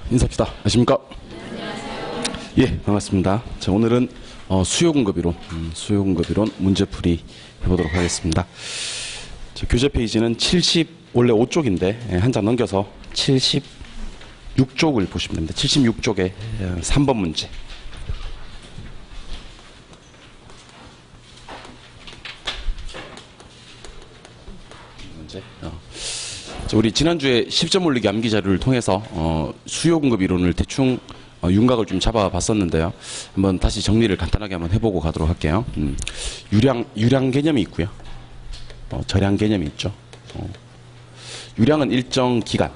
인사합시다. 안녕하십니까? 예, 반갑습니다. 자, 오늘은 수요공급이론 문제풀이 해보도록 하겠습니다. 자, 교재 페이지는 원래 5쪽인데 한 장 넘겨서 76쪽을 보시면 됩니다. 76쪽에 3번 문제. 우리 지난주에 10점 올리기 암기 자료를 통해서 수요 공급 이론을 대충 윤곽을 좀 잡아봤었는데요. 한번 다시 정리를 간단하게 한번 해보고 가도록 할게요. 유량 개념이 있고요. 절량 개념이 있죠. 유량은 일정 기간,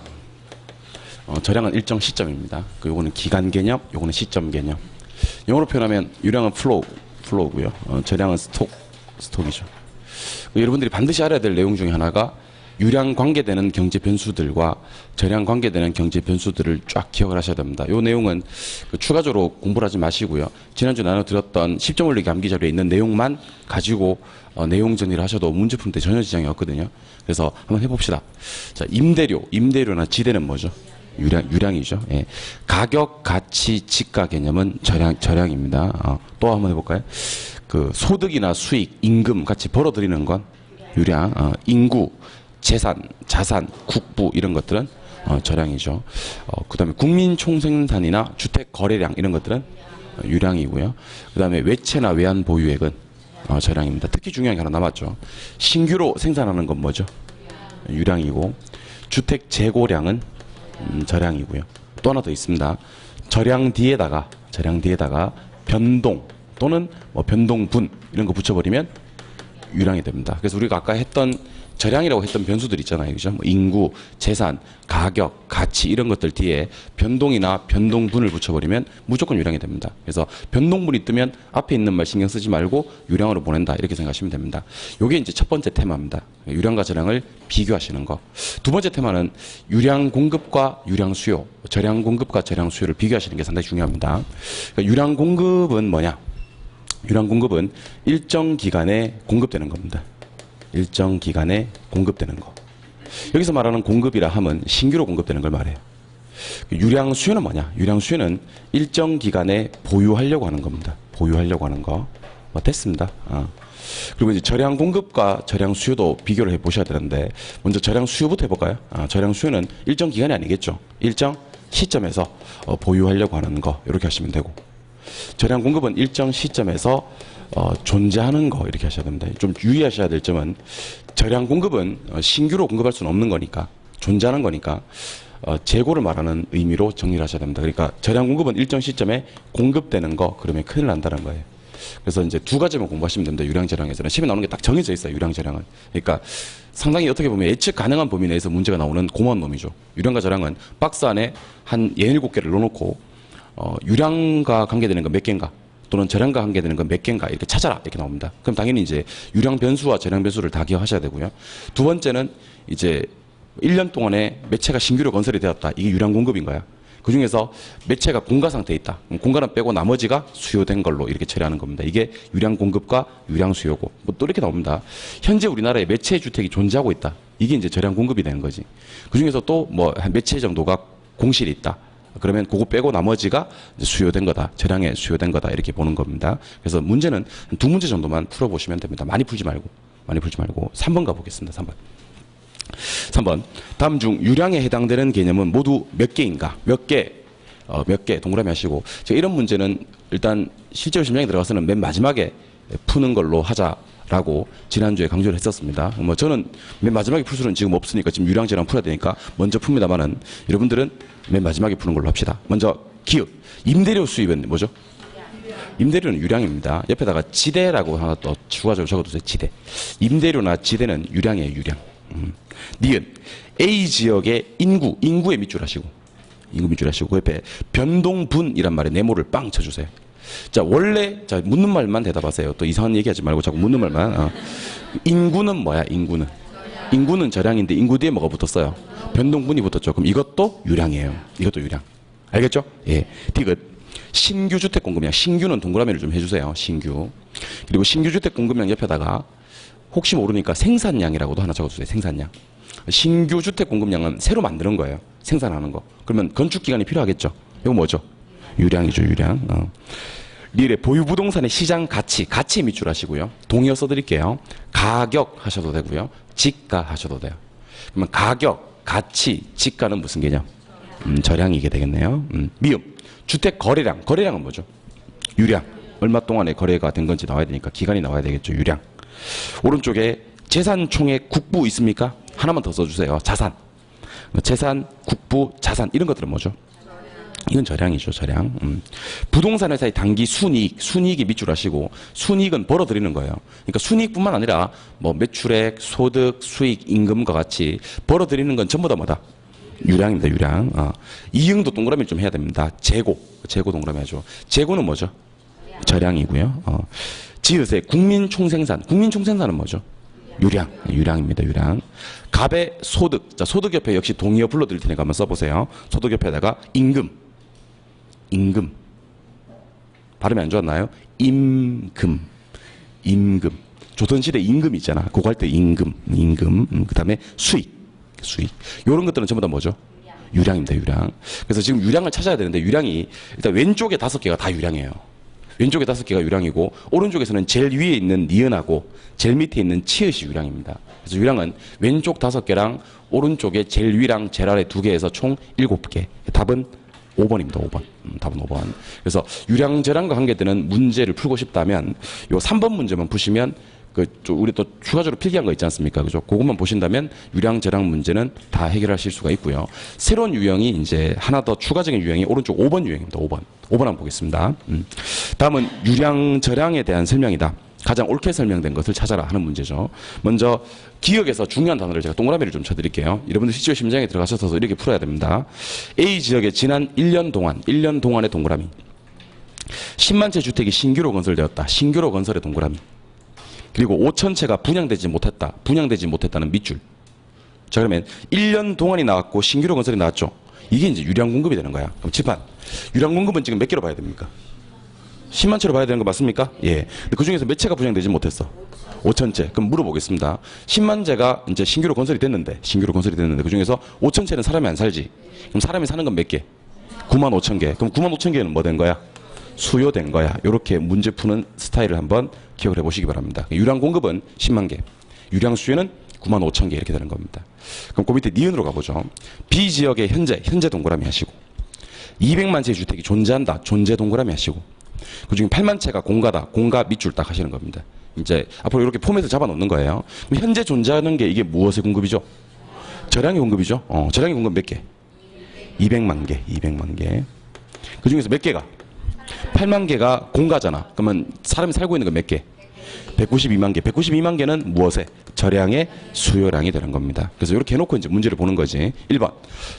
절량은 일정 시점입니다. 요거는 기간 개념, 요거는 시점 개념. 영어로 표현하면 유량은 플로우고요. 절량은 스톡이죠. 여러분들이 반드시 알아야 될 내용 중에 하나가 유량 관계되는 경제 변수들과 절량 관계되는 경제 변수들을 쫙 기억을 하셔야 됩니다. 이 내용은 추가적으로 공부를 하지 마시고요. 지난주 나눠드렸던 10점 올리기 암기 자료에 있는 내용만 가지고 내용 정리를 하셔도 문제 푸는 데 전혀 지장이 없거든요. 그래서 한번 해봅시다. 자, 임대료나 지대는 뭐죠? 유량이죠. 예. 가격, 가치, 지가 개념은 절량입니다. 또 한번 해볼까요? 소득이나 수익, 임금 같이 벌어들이는 건 유량, 인구, 재산, 자산, 국부 이런 것들은 절량이죠. 그 다음에 국민총생산이나 주택 거래량 이런 것들은 유량이고요. 그 다음에 외채나 외환 보유액은 절량입니다. 특히 중요한 게 하나 남았죠. 신규로 생산하는 건 뭐죠? 유량이고, 주택 재고량은 절량이고요. 또 하나 더 있습니다. 절량 뒤에다가 변동 또는 변동분 이런 거 붙여버리면 유량이 됩니다. 그래서 우리가 아까 했던 절량이라고 했던 변수들 있잖아요. 그죠? 인구, 재산, 가격, 가치 이런 것들 뒤에 변동이나 변동분을 붙여버리면 무조건 유량이 됩니다. 그래서 변동분이 뜨면 앞에 있는 말 신경 쓰지 말고 유량으로 보낸다. 이렇게 생각하시면 됩니다. 이게 이제 첫 번째 테마입니다. 유량과 절량을 비교하시는 거. 두 번째 테마는 유량 공급과 유량 수요, 절량 공급과 절량 수요를 비교하시는 게 상당히 중요합니다. 그러니까 유량 공급은 뭐냐? 유량 공급은 일정 기간에 공급되는 겁니다. 일정 기간에 공급되는 거. 여기서 말하는 공급이라 하면 신규로 공급되는 걸 말해요. 유량 수요는 뭐냐? 유량 수요는 일정 기간에 보유하려고 하는 겁니다. 보유하려고 하는 거. 됐습니다. 그리고 이제 절량 공급과 절량 수요도 비교를 해 보셔야 되는데 먼저 절량 수요부터 해볼까요? 절량 수요는 일정 기간이 아니겠죠. 일정 시점에서 보유하려고 하는 거 이렇게 하시면 되고, 절량 공급은 일정 시점에서 존재하는 거 이렇게 하셔야 됩니다. 좀 유의하셔야 될 점은 절량 공급은 신규로 공급할 수는 없는 거니까, 존재하는 거니까 재고를 말하는 의미로 정리를 하셔야 됩니다. 그러니까 절량 공급은 일정 시점에 공급되는 거, 그러면 큰일 난다는 거예요. 그래서 이제 두 가지만 공부하시면 됩니다. 유량 절량에서는 시험에 나오는 게 딱 정해져 있어요. 유량 절량은. 그러니까 상당히 어떻게 보면 예측 가능한 범위 내에서 문제가 나오는 고마운 놈이죠. 유량과 절량은 박스 안에 한 17개를 넣어놓고 유량과 관계되는 건 몇 개인가, 또는 절량과 관계되는 건 몇 개인가 이렇게 찾아라 이렇게 나옵니다. 그럼 당연히 이제 유량 변수와 절량 변수를 다 기억하셔야 되고요. 두 번째는 이제 1년 동안에 매체가 신규로 건설이 되었다. 이게 유량 공급인 거야. 그 중에서 매체가 공가 상태에 있다. 공가는 빼고 나머지가 수요된 걸로 이렇게 처리하는 겁니다. 이게 유량 공급과 유량 수요고, 또 이렇게 나옵니다. 현재 우리나라에 매체 주택이 존재하고 있다. 이게 이제 절량 공급이 되는 거지. 그 중에서 또 몇 채 정도가 공실이 있다. 그러면 그거 빼고 나머지가 수요된 거다. 절량에 수요된 거다. 이렇게 보는 겁니다. 그래서 문제는 두 문제 정도만 풀어보시면 됩니다. 많이 풀지 말고 3번 가보겠습니다. 3번. 다음 중 유량에 해당되는 개념은 모두 몇 개인가? 몇 개 동그라미 하시고, 제가 이런 문제는 일단 실제로 심장에 들어가서는 맨 마지막에 푸는 걸로 하자라고 지난주에 강조를 했었습니다. 저는 맨 마지막에 풀 수는 지금 없으니까 지금 유량 절량 풀어야 되니까 먼저 풉니다만은 여러분들은 맨 마지막에 푸는 걸로 합시다. 먼저 기읍. 임대료 수입은 뭐죠? 임대료는 유량입니다. 옆에다가 지대라고 하나 또 추가적으로 적어두세요. 지대. 임대료나 지대는 유량이에요. 유량. 니은. A 지역의 인구에 밑줄 하시고, 그 옆에 변동분이란 말에 네모를 빵 쳐주세요. 자, 원래, 묻는 말만 대답하세요. 또 이상한 얘기 하지 말고 자꾸 묻는 말만. 인구는 뭐야, 인구는 절량인데 인구 뒤에 뭐가 붙었어요? 변동분이 붙었죠. 그럼 이것도 유량이에요. 이것도 유량. 알겠죠? 예. 디귿. 신규 주택 공급량. 신규는 동그라미를 좀 해주세요. 신규. 그리고 신규 주택 공급량 옆에다가 혹시 모르니까 생산량이라고도 하나 적어주세요. 생산량. 신규 주택 공급량은 새로 만드는 거예요. 생산하는 거. 그러면 건축 기간이 필요하겠죠. 이거 뭐죠? 유량이죠, 유량. 리을의 보유 부동산의 시장 가치, 가치 밑줄 하시고요. 동의어 써드릴게요. 가격 하셔도 되고요. 지가 하셔도 돼요. 그러면 가격, 가치, 지가는 무슨 개념? 절량이게 되겠네요. 미음, 주택 거래량, 거래량은 뭐죠? 유량. 얼마 동안에 거래가 된 건지 나와야 되니까 기간이 나와야 되겠죠. 유량. 오른쪽에 재산 총액 국부 있습니까? 하나만 더 써주세요. 자산. 재산, 국부, 자산 이런 것들은 뭐죠? 이건 절량이죠, 절량. 부동산 회사의 단기 순이익, 순이익이 밑줄 하시고 순이익은 벌어들이는 거예요. 그러니까 순이익뿐만 아니라 뭐 매출액, 소득, 수익, 임금과 같이 벌어들이는 건 전부 다 뭐다? 유량입니다, 유량. 이응도 동그라미를 좀 해야 됩니다. 재고, 재고 동그라미 하죠. 재고는 뭐죠? 절량이고요. 지읒의 국민총생산, 국민총생산은 뭐죠? 유량, 유량입니다, 유량. 갑의 소득, 자, 소득 옆에 역시 동의어 불러드릴 테니까 한번 써보세요. 소득 옆에다가 임금, 임금. 발음이 안 좋았나요? 임금, 임금. 조선시대 임금 있잖아. 그거 할 때 임금, 임금. 그 다음에 수익, 수익. 요런 것들은 전부 다 뭐죠? 유량입니다, 유량. 그래서 지금 유량을 찾아야 되는데 유량이 일단 왼쪽에 5개가 다 유량이에요. 왼쪽에 5개가 유량이고 오른쪽에서는 제일 위에 있는 니은하고 제일 밑에 있는 치읓이 유량입니다. 그래서 유량은 왼쪽 5개랑 오른쪽에 제일 위랑 제일 아래 2개에서 총 7개. 답은 5번입니다. 5번. 답은 5번. 그래서 유량 절량과 관계되는 문제를 풀고 싶다면 요 3번 문제만 푸시면 우리 또 추가적으로 필기한 거 있지 않습니까? 그죠? 그것만 보신다면 유량 절량 문제는 다 해결하실 수가 있고요. 새로운 유형이 이제 하나 더 추가적인 유형이 오른쪽 5번 유형입니다. 5번. 5번 한번 보겠습니다. 다음은 유량 절량에 대한 설명이다. 가장 옳게 설명된 것을 찾아라 하는 문제죠. 먼저 기억에서 중요한 단어를 제가 동그라미를 좀 쳐드릴게요. 여러분들 시조 심장에 들어가셔서 이렇게 풀어야 됩니다. A 지역에 지난 1년 동안의 동그라미. 10만 채 주택이 신규로 건설되었다. 신규로 건설의 동그라미. 그리고 5천 채가 분양되지 못했다. 분양되지 못했다는 밑줄. 자, 그러면 1년 동안이 나왔고 신규로 건설이 나왔죠. 이게 이제 유량 공급이 되는 거야. 그럼 칠판. 유량 공급은 지금 몇 개로 봐야 됩니까? 10만 채로 봐야 되는 거 맞습니까? 예. 근데 그 중에서 몇 채가 분양되지 못했어? 5천 채. 그럼 물어보겠습니다. 10만 채가 이제 신규로 건설이 됐는데 그 중에서 5천 채는 사람이 안 살지. 그럼 사람이 사는 건 몇 개? 9만 5천 개. 그럼 9만 5천 개는 뭐 된 거야? 수요된 거야. 이렇게 문제 푸는 스타일을 한번 기억을 해보시기 바랍니다. 유량 공급은 10만 개, 유량 수요는 9만 5천 개 이렇게 되는 겁니다. 그럼 그 밑에 니은으로 가보죠. B 지역의 현재 동그라미 하시고 200만 채의 주택이 존재한다. 존재 동그라미 하시고 그중에 8만 채가 공가다. 공가 밑줄 딱 하시는 겁니다. 이제 앞으로 이렇게 포맷을 잡아놓는 거예요. 그럼 현재 존재하는 게 이게 무엇의 공급이죠? 절량의 공급이죠. 절량의 공급 몇 개? 200만 개. 200만 개. 그 중에서 몇 개가? 8만 개가 공가잖아. 그러면 사람이 살고 있는 건 몇 개? 192만 개. 192만 개는 무엇에? 절량의 수요량이 되는 겁니다. 그래서 이렇게 해놓고 이제 문제를 보는 거지. 1번.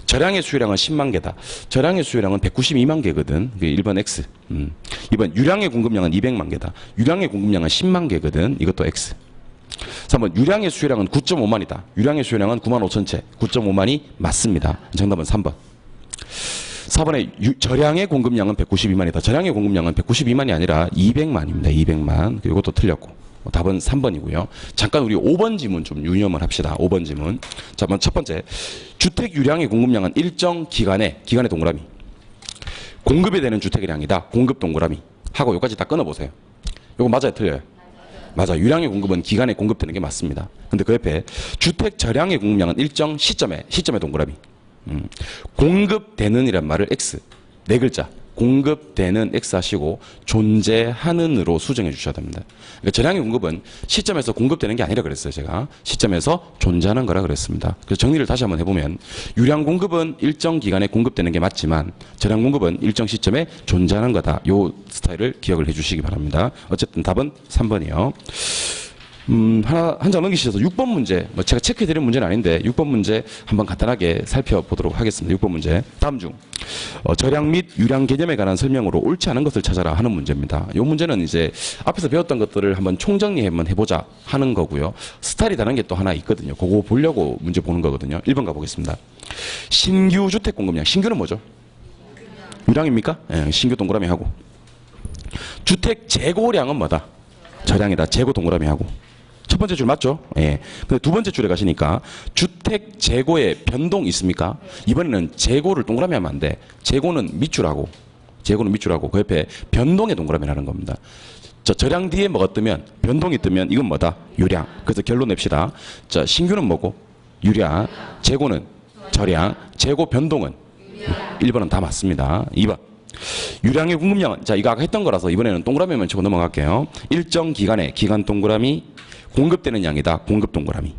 절량의 수요량은 10만 개다. 절량의 수요량은 192만 개거든. 1번 X. 2번. 유량의 공급량은 200만 개다. 유량의 공급량은 10만 개거든. 이것도 X. 3번. 유량의 수요량은 9.5만이다. 유량의 수요량은 9만 5천 채. 9.5만이 맞습니다. 정답은 3번. 4번에 절량의 공급량은 192만이다. 절량의 공급량은 192만이 아니라 200만입니다. 200만. 이것도 틀렸고. 답은 3번이고요. 잠깐 우리 5번 지문 좀 유념을 합시다. 5번 지문. 자, 첫 번째. 주택 유량의 공급량은 일정 기간의 동그라미. 공급이 되는 주택량이다. 공급 동그라미. 하고 여기까지 다 끊어보세요. 이거 맞아요? 틀려요? 맞아. 유량의 공급은 기간에 공급되는 게 맞습니다. 근데 그 옆에 주택 절량의 공급량은 일정 시점의 동그라미. 공급되는이란 말을 X. 네 글자. 공급되는 X 하시고 존재하는으로 수정해 주셔야 됩니다. 그러니까 절량의 공급은 시점에서 공급되는 게 아니라 그랬어요. 제가 시점에서 존재하는 거라 그랬습니다. 그래서 정리를 다시 한번 해보면 유량 공급은 일정 기간에 공급되는 게 맞지만 절량 공급은 일정 시점에 존재하는 거다. 요 스타일을 기억을 해 주시기 바랍니다. 어쨌든 답은 3번이요. 한 장 넘기셔서 6번 문제, 뭐 제가 체크해드린 문제는 아닌데 6번 문제 한번 간단하게 살펴보도록 하겠습니다. 6번 문제. 다음 중 절량 및 유량 개념에 관한 설명으로 옳지 않은 것을 찾아라 하는 문제입니다. 이 문제는 이제 앞에서 배웠던 것들을 한번 총정리 한번 해보자 하는 거고요. 스타일이 다른 게 또 하나 있거든요. 그거 보려고 문제 보는 거거든요. 1번 가보겠습니다. 신규 주택 공급량. 신규는 뭐죠? 유량입니까? 예, 신규 동그라미 하고. 주택 재고량은 뭐다? 절량이다. 재고 동그라미 하고. 첫 번째 줄 맞죠? 예. 근데 두 번째 줄에 가시니까 주택 재고에 변동 있습니까? 이번에는 재고를 동그라미 하면 안 돼. 재고는 밑줄하고 그 옆에 변동의 동그라미 하는 겁니다. 자, 절량 뒤에 뭐가 뜨면 변동이 뜨면 이건 뭐다? 유량. 그래서 결론 냅시다. 자, 신규는 뭐고? 유량. 재고는 절량. 재고 변동은 1번은 다 맞습니다. 2번. 유량의 공급량은, 자, 이거 아까 했던 거라서 이번에는 동그라미만 치고 넘어갈게요. 일정 기간에 기간 동그라미, 공급되는 양이다. 공급 동그라미.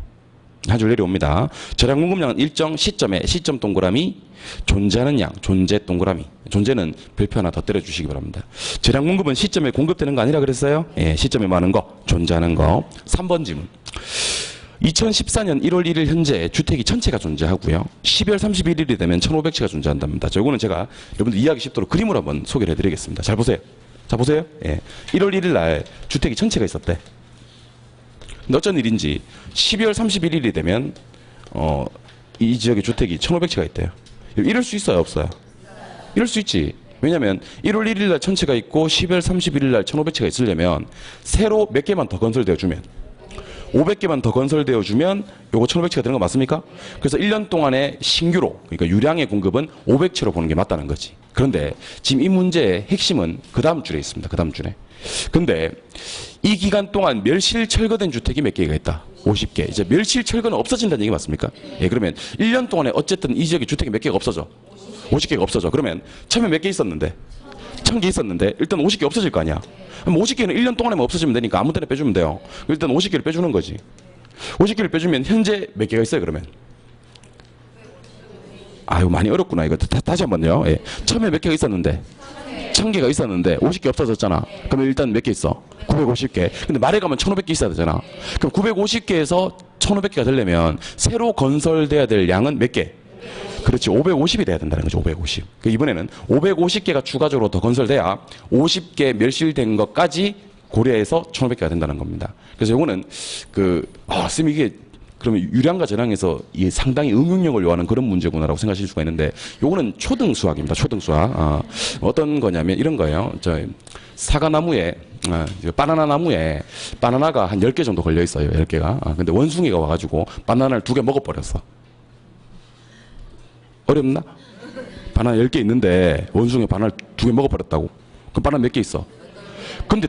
한 줄 내려옵니다. 절약 공급량은 일정 시점에 시점 동그라미, 존재하는 양, 존재 동그라미. 존재는 별표 하나 더 때려주시기 바랍니다. 절약 공급은 시점에 공급되는 거 아니라 그랬어요? 예, 시점에 많은 거, 존재하는 거. 3번 질문. 2014년 1월 1일 현재 주택이 전체가 존재하고요. 12월 31일이 되면 1,500채가 존재한답니다. 자, 이거는 제가 여러분들 이해하기 쉽도록 그림으로 한번 소개를 해드리겠습니다. 잘 보세요. 자, 보세요. 예. 1월 1일 날 주택이 전체가 있었대. 근데 어쩐 일인지 12월 31일이 되면 이 지역에 주택이 1,500채가 있대요. 이럴 수 있어요, 없어요? 이럴 수 있지. 왜냐면 1월 1일 날 1,000채가 있고 12월 31일 날 1,500채가 있으려면 새로 몇 개만 더 건설되어 주면 500개만 더 건설되어 주면 요거 1,500채가 되는 거 맞습니까? 그래서 1년 동안의 신규로, 그러니까 유량의 공급은 500채로 보는 게 맞다는 거지. 그런데 지금 이 문제의 핵심은 그 다음 줄에 있습니다. 그 다음 줄에. 근데 이 기간 동안 멸실 철거된 주택이 몇 개가 있다? 50개. 이제 멸실 철거는 없어진다는 얘기 맞습니까? 예, 그러면 1년 동안에 어쨌든 이 지역에 주택이 몇 개가 없어져? 50개가 없어져. 그러면 처음에 몇 개 있었는데? 1,000개 있었는데 일단 50개 없어질 거 아니야. 그럼 50개는 1년 동안에만 없어지면 되니까 아무 데나 빼주면 돼요. 일단 50개를 빼주는 거지. 50개를 빼주면 현재 몇 개가 있어요, 그러면? 아유, 많이 어렵구나. 이거 다시 한번요. 예. 처음에 몇 개가 있었는데? 1,000개가 있었는데 50개 없어졌잖아. 그러면 일단 몇 개 있어? 950개. 근데 말에 가면 1,500개 있어야 되잖아. 그럼 950개에서 1,500개가 되려면 새로 건설돼야 될 양은 몇 개? 그렇지, 550이 돼야 된다는 거죠. 550. 이번에는 550개가 추가적으로 더 건설돼야 50개 멸실된 것까지 고려해서 1,500개가 된다는 겁니다. 그래서 이거는 쌤 이게 그러면 유량과 절량에서 이게 상당히 응용력을 요하는 그런 문제구나라고 생각하실 수가 있는데, 요거는 초등 수학입니다. 초등 수학. 어떤 거냐면 이런 거예요. 사과나무에 바나나 나무에 바나나가 한 10개 정도 걸려 있어요. 10개가. 근데 원숭이가 와가지고 바나나를 2개 먹어버렸어. 어렵나? 바나나 10개 있는데 원숭이 바나나를 2개 먹어버렸다고. 그럼 바나나 몇 개 있어? 근데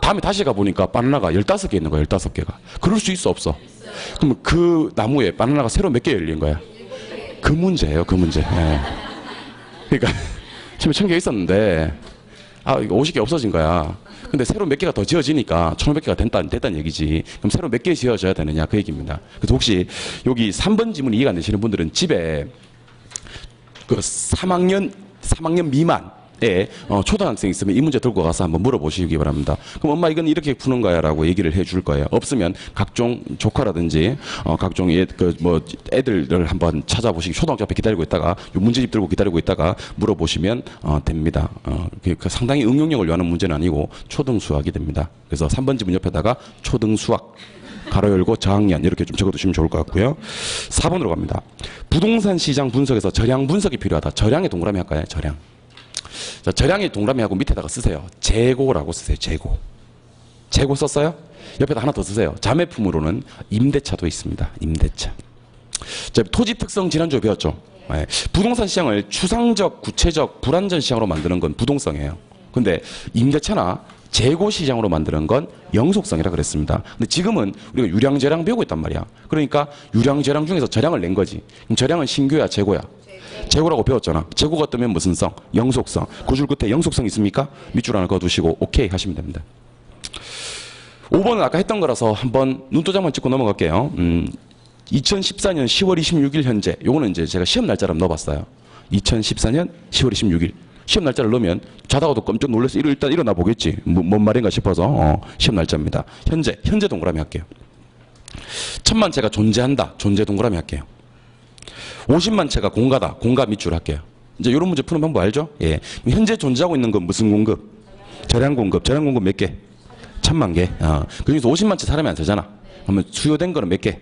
다음에 다시 가보니까 바나나가 15개 있는 거야. 15개가. 그럴 수 있어, 없어? 그럼 그 나무에 바나나가 새로 몇 개 열린 거야? 그 문제예요, 그 문제. 예. 그러니까 처음에 1,000개 있었는데 이거 50개 없어진 거야. 근데 새로 몇 개가 더 지어지니까 1,500개가 됐다는 얘기지. 그럼 새로 몇 개 지어져야 되느냐, 그 얘기입니다. 그래서 혹시 여기 3번 지문이 이해가 안 되시는 분들은 집에 3학년 미만에 초등학생 있으면 이 문제 들고 가서 한번 물어보시기 바랍니다. 그럼 엄마 이건 이렇게 푸는 거야 라고 얘기를 해줄 거예요. 없으면 각종 조카라든지 각종 애들을 한번 찾아보시기, 초등학교 앞에 기다리고 있다가 문제집 들고 기다리고 있다가 물어보시면 됩니다. 상당히 응용력을 요하는 문제는 아니고 초등 수학이 됩니다. 그래서 3번 지문 옆에다가 초등 수학 가로 열고 저학년 이렇게 좀 적어두시면 좋을 것 같고요. 4번으로 갑니다. 부동산 시장 분석에서 절량 분석이 필요하다. 절량의 동그라미 할까요? 절량. 자, 절량의 동그라미 하고 밑에다가 쓰세요. 재고라고 쓰세요. 재고. 재고 썼어요? 옆에다 하나 더 쓰세요. 자매품으로는 임대차도 있습니다. 임대차. 자, 토지 특성 지난주에 배웠죠. 네. 부동산 시장을 추상적, 구체적, 불완전 시장으로 만드는 건 부동성이에요. 근데 임대차나 재고 시장으로 만드는 건 영속성이라 그랬습니다. 근데 지금은 우리가 유량 절량 배우고 있단 말이야. 그러니까 유량 절량 중에서 절량을 낸 거지. 그럼 절량은 신규야, 재고야? 재고라고 배웠잖아. 재고가 뜨면 무슨 성? 영속성. 구줄 끝에 영속성 있습니까? 밑줄 하나 그어두시고 오케이 하시면 됩니다. 5번은 아까 했던 거라서 한번 눈도장만 찍고 넘어갈게요. 2014년 10월 26일 현재. 요거는 이제 제가 시험 날짜를 넣어봤어요. 2014년 10월 26일. 시험 날짜를 넣으면 자다가도 깜짝 놀라서 일단 일어나 보겠지. 뭔 말인가 싶어서 시험 날짜입니다. 현재 동그라미 할게요. 1,000만 채가 존재한다. 존재 동그라미 할게요. 50만 채가 공가다. 공가 밑줄 할게요. 이제 이런 문제 푸는 방법 알죠? 예. 현재 존재하고 있는 건 무슨 공급? 절량 공급. 절량 공급 몇 개? 1,000만 개. 그중에서 50만 채 사람이 안 쓰잖아. 그러면 수요된 거는 몇 개?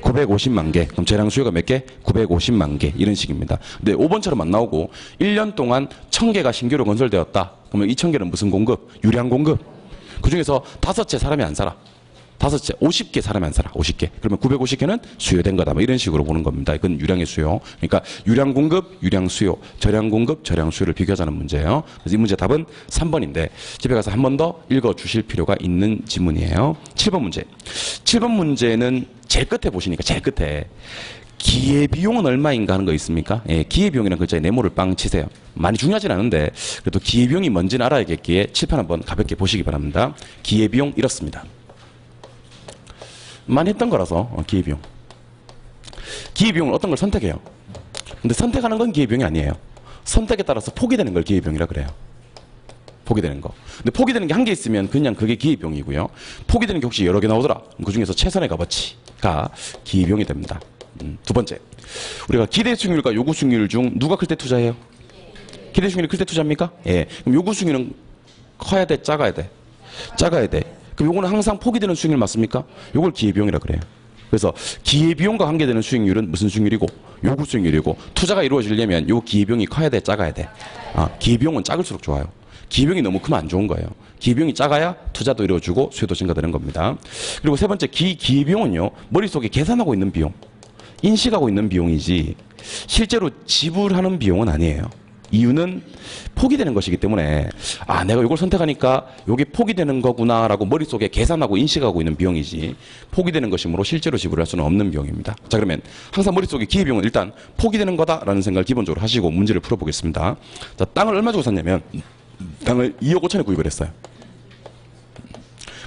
950만 개. 그럼 재량 수요가 몇 개? 950만 개. 이런 식입니다. 근데 5번처럼 안 나오고 1년 동안 1,000개가 신규로 건설되었다. 그러면 이 1,000개는 무슨 공급? 유량 공급. 그중에서 5채 사람이 안 살아. 다섯째, 50개 사람이 안 살아. 50개. 그러면 950개는 수요된 거다. 뭐 이런 식으로 보는 겁니다. 이건 유량의 수요. 그러니까 유량 공급, 유량 수요, 저량 공급, 저량 수요를 비교하자는 문제예요. 그래서 이 문제 답은 3번인데 집에 가서 한 번 더 읽어 주실 필요가 있는 지문이에요. 7번 문제. 7번 문제는 제일 끝에 보시니까 제일 끝에 기회비용은 얼마인가 하는 거 있습니까? 예, 기회비용이라는 글자에 네모를 빵 치세요. 많이 중요하진 않은데 그래도 기회비용이 뭔지는 알아야겠기에 칠판 한번 가볍게 보시기 바랍니다. 기회비용 이렇습니다. 많이 했던 거라서 기회비용. 기회비용은 어떤 걸 선택해요. 근데 선택하는 건 기회비용이 아니에요. 선택에 따라서 포기되는 걸 기회비용이라 그래요. 포기되는 거. 근데 포기되는 게 한 개 있으면 그냥 그게 기회비용이고요. 포기되는 게 혹시 여러 개 나오더라. 그 중에서 최선의 값어치가 기회비용이 됩니다. 두 번째, 우리가 기대 수익률과 요구 수익률 중 누가 클 때 투자해요? 기대 수익률이 클 때 투자합니까? 예. 그럼 요구 수익률은 커야 돼, 작아야 돼? 작아야 돼. 그럼 요거는 항상 포기되는 수익률 맞습니까? 요걸 기회비용이라 그래요. 그래서 기회비용과 관계되는 수익률은 무슨 수익률이고 요구 수익률이고 투자가 이루어지려면 요 기회비용이 커야 돼, 작아야 돼? 기회비용은 작을수록 좋아요. 기회비용이 너무 크면 안 좋은 거예요. 기회비용이 작아야 투자도 이루어지고 수요도 증가되는 겁니다. 그리고 세 번째, 기회비용은요, 머릿속에 계산하고 있는 비용, 인식하고 있는 비용이지 실제로 지불하는 비용은 아니에요. 이유는 포기되는 것이기 때문에 내가 이걸 선택하니까 이게 포기되는 거구나라고 머릿속에 계산하고 인식하고 있는 비용이지 포기되는 것이므로 실제로 지불할 수는 없는 비용입니다. 자, 그러면 항상 머릿속에 기회비용은 일단 포기되는 거다라는 생각을 기본적으로 하시고 문제를 풀어보겠습니다. 자, 땅을 얼마 주고 샀냐면 땅을 2억 5천에 구입을 했어요.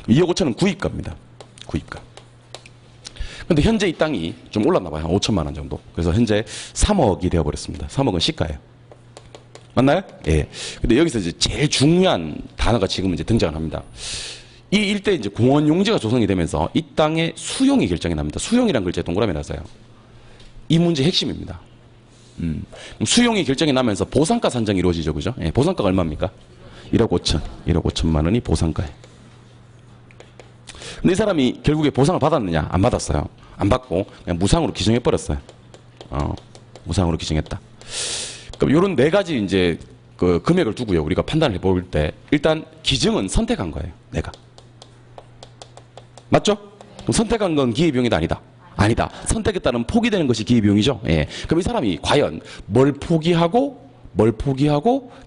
2억 5천은 구입가입니다. 구입가. 근데 현재 이 땅이 좀 올랐나 봐요. 한 5천만 원 정도. 그래서 현재 3억이 되어버렸습니다. 3억은 시가예요. 맞나요? 예. 근데 여기서 이제 제일 중요한 단어가 지금 이제 등장을 합니다. 이 일대 이제 공원 용지가 조성이 되면서 이 땅의 수용이 결정이 납니다. 수용이란 글자에 동그라미 나서요. 이 문제의 핵심입니다. 수용이 결정이 나면서 보상가 산정이 이루어지죠. 그죠? 예, 보상가가 얼마입니까? 1억 5천. 1억 5천만 원이 보상가예요. 근데 이 사람이 결국에 보상을 받았느냐? 안 받았어요. 안 받고 그냥 무상으로 기증해버렸어요. 무상으로 기증했다. 그럼 요런 네 가지 이제 그 금액을 두고요. 우리가 판단을 해볼 때 일단 기증은 선택한 거예요. 내가. 맞죠? 그럼 선택한 건 기회비용이다 아니다? 아니다. 선택했다는 포기되는 것이 기회비용이죠. 예. 그럼 이 사람이 과연 뭘 포기하고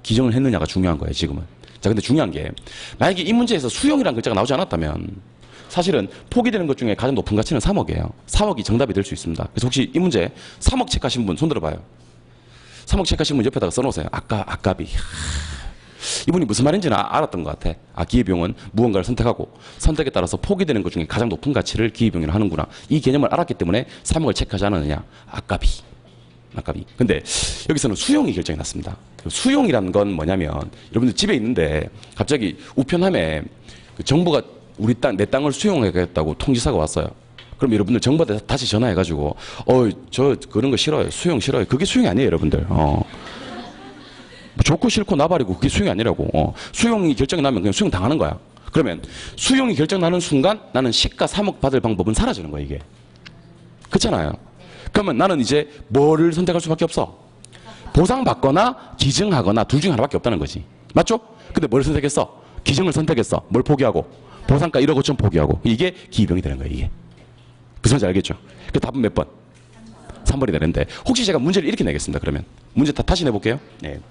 기증을 했느냐가 중요한 거예요. 지금은. 자, 근데 중요한 게 만약에 이 문제에서 수용이라는 글자가 나오지 않았다면 사실은 포기되는 것 중에 가장 높은 가치는 3억이에요. 3억이 정답이 될 수 있습니다. 그래서 혹시 이 문제 3억 체크하신 분 손 들어봐요. 3억 체크하신 분 옆에다가 써놓으세요. 아깝이. 이분이 무슨 말인지는 알았던 것 같아. 기회비용은 무언가를 선택하고 선택에 따라서 포기되는 것 중에 가장 높은 가치를 기회비용이라 하는구나. 이 개념을 알았기 때문에 3억을 체크하지 않았느냐. 아깝이. 근데 여기서는 수용이 결정이 났습니다. 수용이라는 건 뭐냐면 여러분들 집에 있는데 갑자기 우편함에 그 정부가 내 땅을 수용하겠다고 통지사가 왔어요. 그럼 여러분들 정부한테 다시 전화해가지고 저 그런 거 싫어요. 수용 싫어요. 그게 수용이 아니에요, 여러분들. 좋고 싫고 나발이고 그게 수용이 아니라고. 수용이 결정이 나면 그냥 수용 당하는 거야. 그러면 수용이 결정나는 순간 나는 시가 3억 받을 방법은 사라지는 거야, 이게. 그렇잖아요. 그러면 나는 이제 뭐를 선택할 수밖에 없어? 보상받거나 기증하거나 둘 중에 하나밖에 없다는 거지. 맞죠? 근데 뭘 선택했어? 기증을 선택했어. 뭘 포기하고? 보상가 1억 5천 포기하고. 이게 기회비용이 되는 거예요, 이게. 무슨 말인지 알겠죠? 그 답은 몇 번? 3번이 되는데 혹시 제가 문제를 이렇게 내겠습니다. 그러면 문제 다시 내볼게요. 네.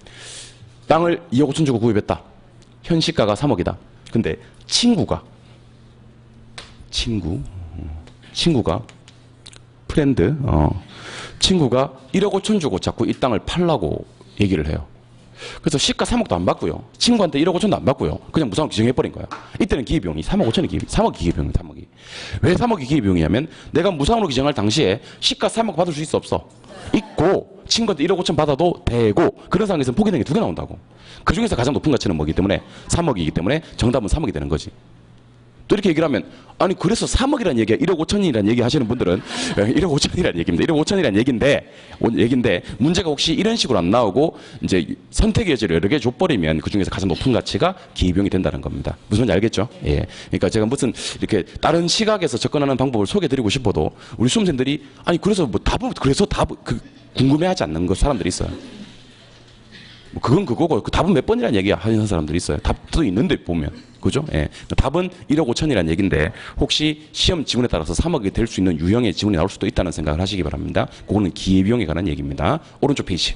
땅을 2억 5천 주고 구입했다. 현시가가 3억이다. 근데 친구가 프렌드 친구가 1억 5천 주고 자꾸 이 땅을 팔라고 얘기를 해요. 그래서 시가 3억도 안 받고요. 친구한테 1억 5천도 안 받고요. 그냥 무상으로 기증해버린 거야. 이때는 기회비용이 3억 5천이 3억이 기회비용이 3억이. 왜 3억이 기회비용이냐면 내가 무상으로 기증할 당시에 시가 3억 받을 수 있어 없어? 있고 친구한테 1억 5천 받아도 되고 그런 상황에서는 포기되는 게 두 개 나온다고. 그 중에서 가장 높은 가치는 뭐기 때문에 3억이기 때문에 정답은 3억이 되는 거지. 또 이렇게 얘기를 하면 아니 그래서 3억이라는 얘기야 1억 5천이라는 얘기 하시는 분들은 1억 5천이라는 얘기입니다. 1억 5천이라는 얘기인데 문제가 혹시 이런 식으로 안 나오고 이제 선택의 여지를 여러 개 줘버리면 그 중에서 가장 높은 가치가 기회비용이 된다는 겁니다. 무슨 말인지 알겠죠? 예. 그러니까 제가 무슨 이렇게 다른 시각에서 접근하는 방법을 소개해드리고 싶어도 우리 수험생들이 아니 그래서 뭐 답은 그래서 답 궁금해하지 않는 거 사람들이 있어요. 뭐 그건 그거고 그 답은 몇 번이라는 얘기야 하는 사람들이 있어요. 답도 있는데 보면 그죠? 예. 답은 1억 5천이라는 얘기인데 혹시 시험 지문에 따라서 3억이 될 수 있는 유형의 지문이 나올 수도 있다는 생각을 하시기 바랍니다. 그거는 기회비용에 관한 얘기입니다. 오른쪽 페이지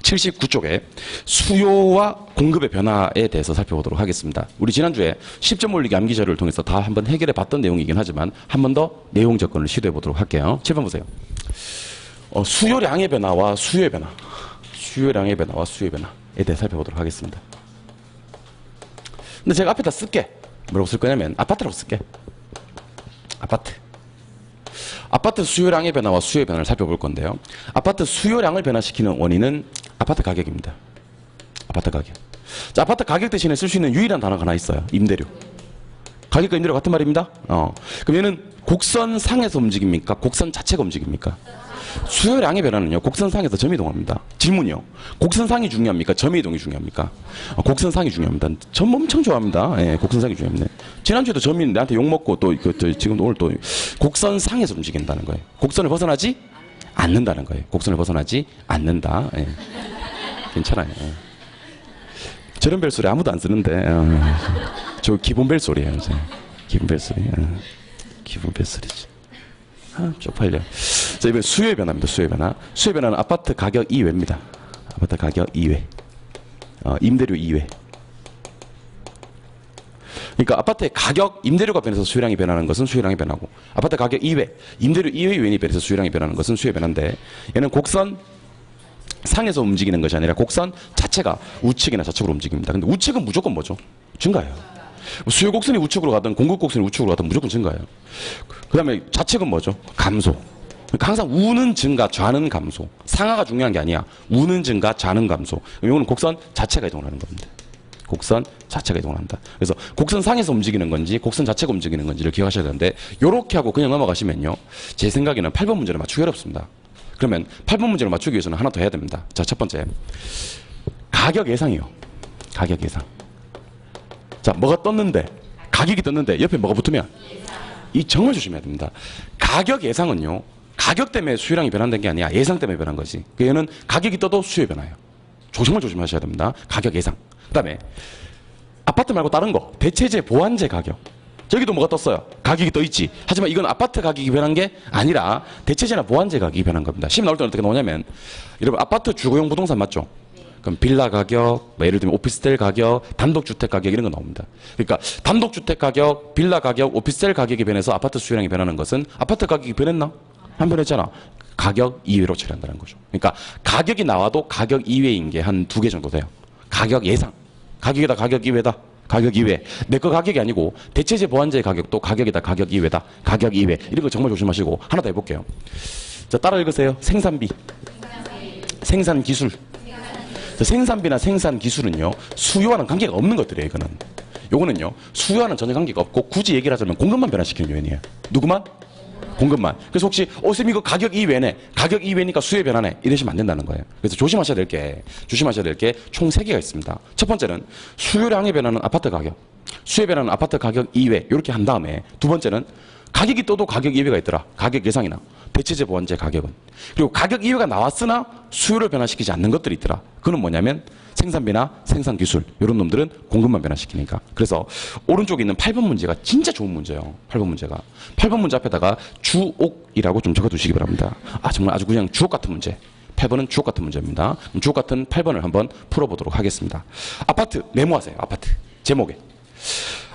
79쪽에 수요와 공급의 변화에 대해서 살펴보도록 하겠습니다. 우리 지난주에 10점 올리기 암기자료를 통해서 다 한번 해결해 봤던 내용이긴 하지만 한 번 더 내용 접근을 시도해 보도록 할게요. 7번 보세요. 수요량의 변화와 수요의 변화. 수요량의 변화와 수요의 변화에 대해 살펴보도록 하겠습니다. 근데 제가 앞에다 쓸게. 뭐라고 쓸 거냐면 아파트라고 쓸게. 아파트 수요량의 변화와 수요의 변화를 살펴볼 건데요. 아파트 수요량을 변화시키는 원인은 아파트 가격입니다. 아파트 가격. 자, 아파트 가격 대신에 쓸 수 있는 유일한 단어가 하나 있어요. 임대료. 가격과 임대료 같은 말입니다. 그럼 얘는 곡선상에서 움직입니까? 곡선 자체가 움직입니까? 수요량의 변화는요, 곡선상에서 점이동합니다. 질문이요. 곡선상이 중요합니까? 점이동이 중요합니까? 곡선상이 중요합니다. 점 엄청 좋아합니다. 예, 곡선상이 중요합니다. 지난주에도 점이 나한테 욕먹고 또, 지금 오늘 또 곡선상에서 움직인다는 거예요. 곡선을 벗어나지 않는다는 거예요. 곡선을 벗어나지 않는다. 예. 괜찮아요. 예. 저런 벨소리 아무도 안 쓰는데, 저 기본 벨소리예요. 기본 벨소리. 기본 벨소리지. 쪽팔려. 자, 이번 수요의 변화입니다. 수요의 변화. 수요의 변화는 아파트 가격 이외입니다. 아파트 가격 이외. 임대료 이외. 그러니까 아파트의 가격, 임대료가 변해서 수요량이 변하는 것은 수요량이 변하고, 아파트 가격 이외, 임대료 이외의 요인이 변해서 수요량이 변하는 것은 수요의 변화인데, 얘는 곡선 상에서 움직이는 것이 아니라 곡선 자체가 우측이나 좌측으로 움직입니다. 근데 우측은 무조건 뭐죠? 증가예요. 수요 곡선이 우측으로 가든 공급 곡선이 우측으로 가든 무조건 증가예요. 그 다음에 좌측은 뭐죠? 감소. 그러니까 항상 우는 증가, 좌는 감소. 상하가 중요한 게 아니야. 우는 증가, 좌는 감소. 이거는 곡선 자체가 이동을 하는 겁니다. 곡선 자체가 이동을 한다. 그래서 곡선 상에서 움직이는 건지 곡선 자체가 움직이는 건지를 기억하셔야 되는데, 요렇게 하고 그냥 넘어가시면요, 제 생각에는 8번 문제를 맞추기 어렵습니다. 그러면 8번 문제를 맞추기 위해서는 하나 더 해야 됩니다. 자, 첫 번째, 가격 예상이요. 가격 예상. 자, 뭐가 떴는데, 가격이 떴는데 옆에 뭐가 붙으면 이 정말 조심해야 됩니다. 가격 예상은요, 가격 때문에 수요량이 변한다는 게 아니야. 예상 때문에 변한 거지. 얘는 가격이 떠도 수요에 변화해요. 정말 조심하셔야 됩니다. 가격 예상. 그 다음에 아파트 말고 다른 거, 대체재 보완재 가격. 저기도 뭐가 떴어요? 가격이 떠 있지. 하지만 이건 아파트 가격이 변한 게 아니라 대체재나 보완재 가격이 변한 겁니다. 시험 나올 때는 어떻게 나오냐면, 여러분 아파트 주거용 부동산 맞죠? 그럼 빌라 가격, 뭐 예를 들면 오피스텔 가격, 단독주택 가격 이런 거 나옵니다. 그러니까 단독주택 가격, 빌라 가격, 오피스텔 가격이 변해서 아파트 수요량이 변하는 것은 아파트 가격이 변했나? 안 변했잖아. 가격 이외로 처리한다는 거죠. 그러니까 가격이 나와도 가격 이외인 게 한 2개 정도 돼요. 가격 예상. 가격이다, 가격 이외다. 가격 이외. 내 거 가격이 아니고 대체재 보완재 가격도 가격이다, 가격 이외다. 가격 이외. 이런 거 정말 조심하시고 하나 더 해볼게요. 자, 따라 읽으세요. 생산비. 생산기술. 생산비나 생산기술은요, 수요와는 관계가 없는 것들이에요. 이거는. 요거는요, 수요와는 전혀 관계가 없고 굳이 얘기를 하자면 공급만 변화시키는 요인이에요. 누구만? 공급만. 그래서 혹시 쌤 이거 가격 이외네, 가격 이외니까 수요 변화네, 이러시면 안 된다는 거예요. 그래서 조심하셔야 될 게 총 3개가 있습니다. 첫 번째는 수요량의 변화는 아파트 가격, 수요 변화는 아파트 가격 이외, 이렇게 한 다음에 두 번째는 가격이 떠도 가격 이외가 있더라. 가격 예상이나 대체재 보완재 가격은. 그리고 가격 이외가 나왔으나 수요를 변화시키지 않는 것들이 있더라. 그건 뭐냐면 생산비나 생산기술, 이런 놈들은 공급만 변화시키니까. 그래서 오른쪽에 있는 8번 문제가 진짜 좋은 문제예요. 8번 문제가. 8번 문제 앞에다가 주옥이라고 좀 적어두시기 바랍니다. 정말 아주 그냥 주옥 같은 문제. 8번은 주옥 같은 문제입니다. 주옥 같은 8번을 한번 풀어보도록 하겠습니다. 아파트 메모하세요. 아파트 제목에.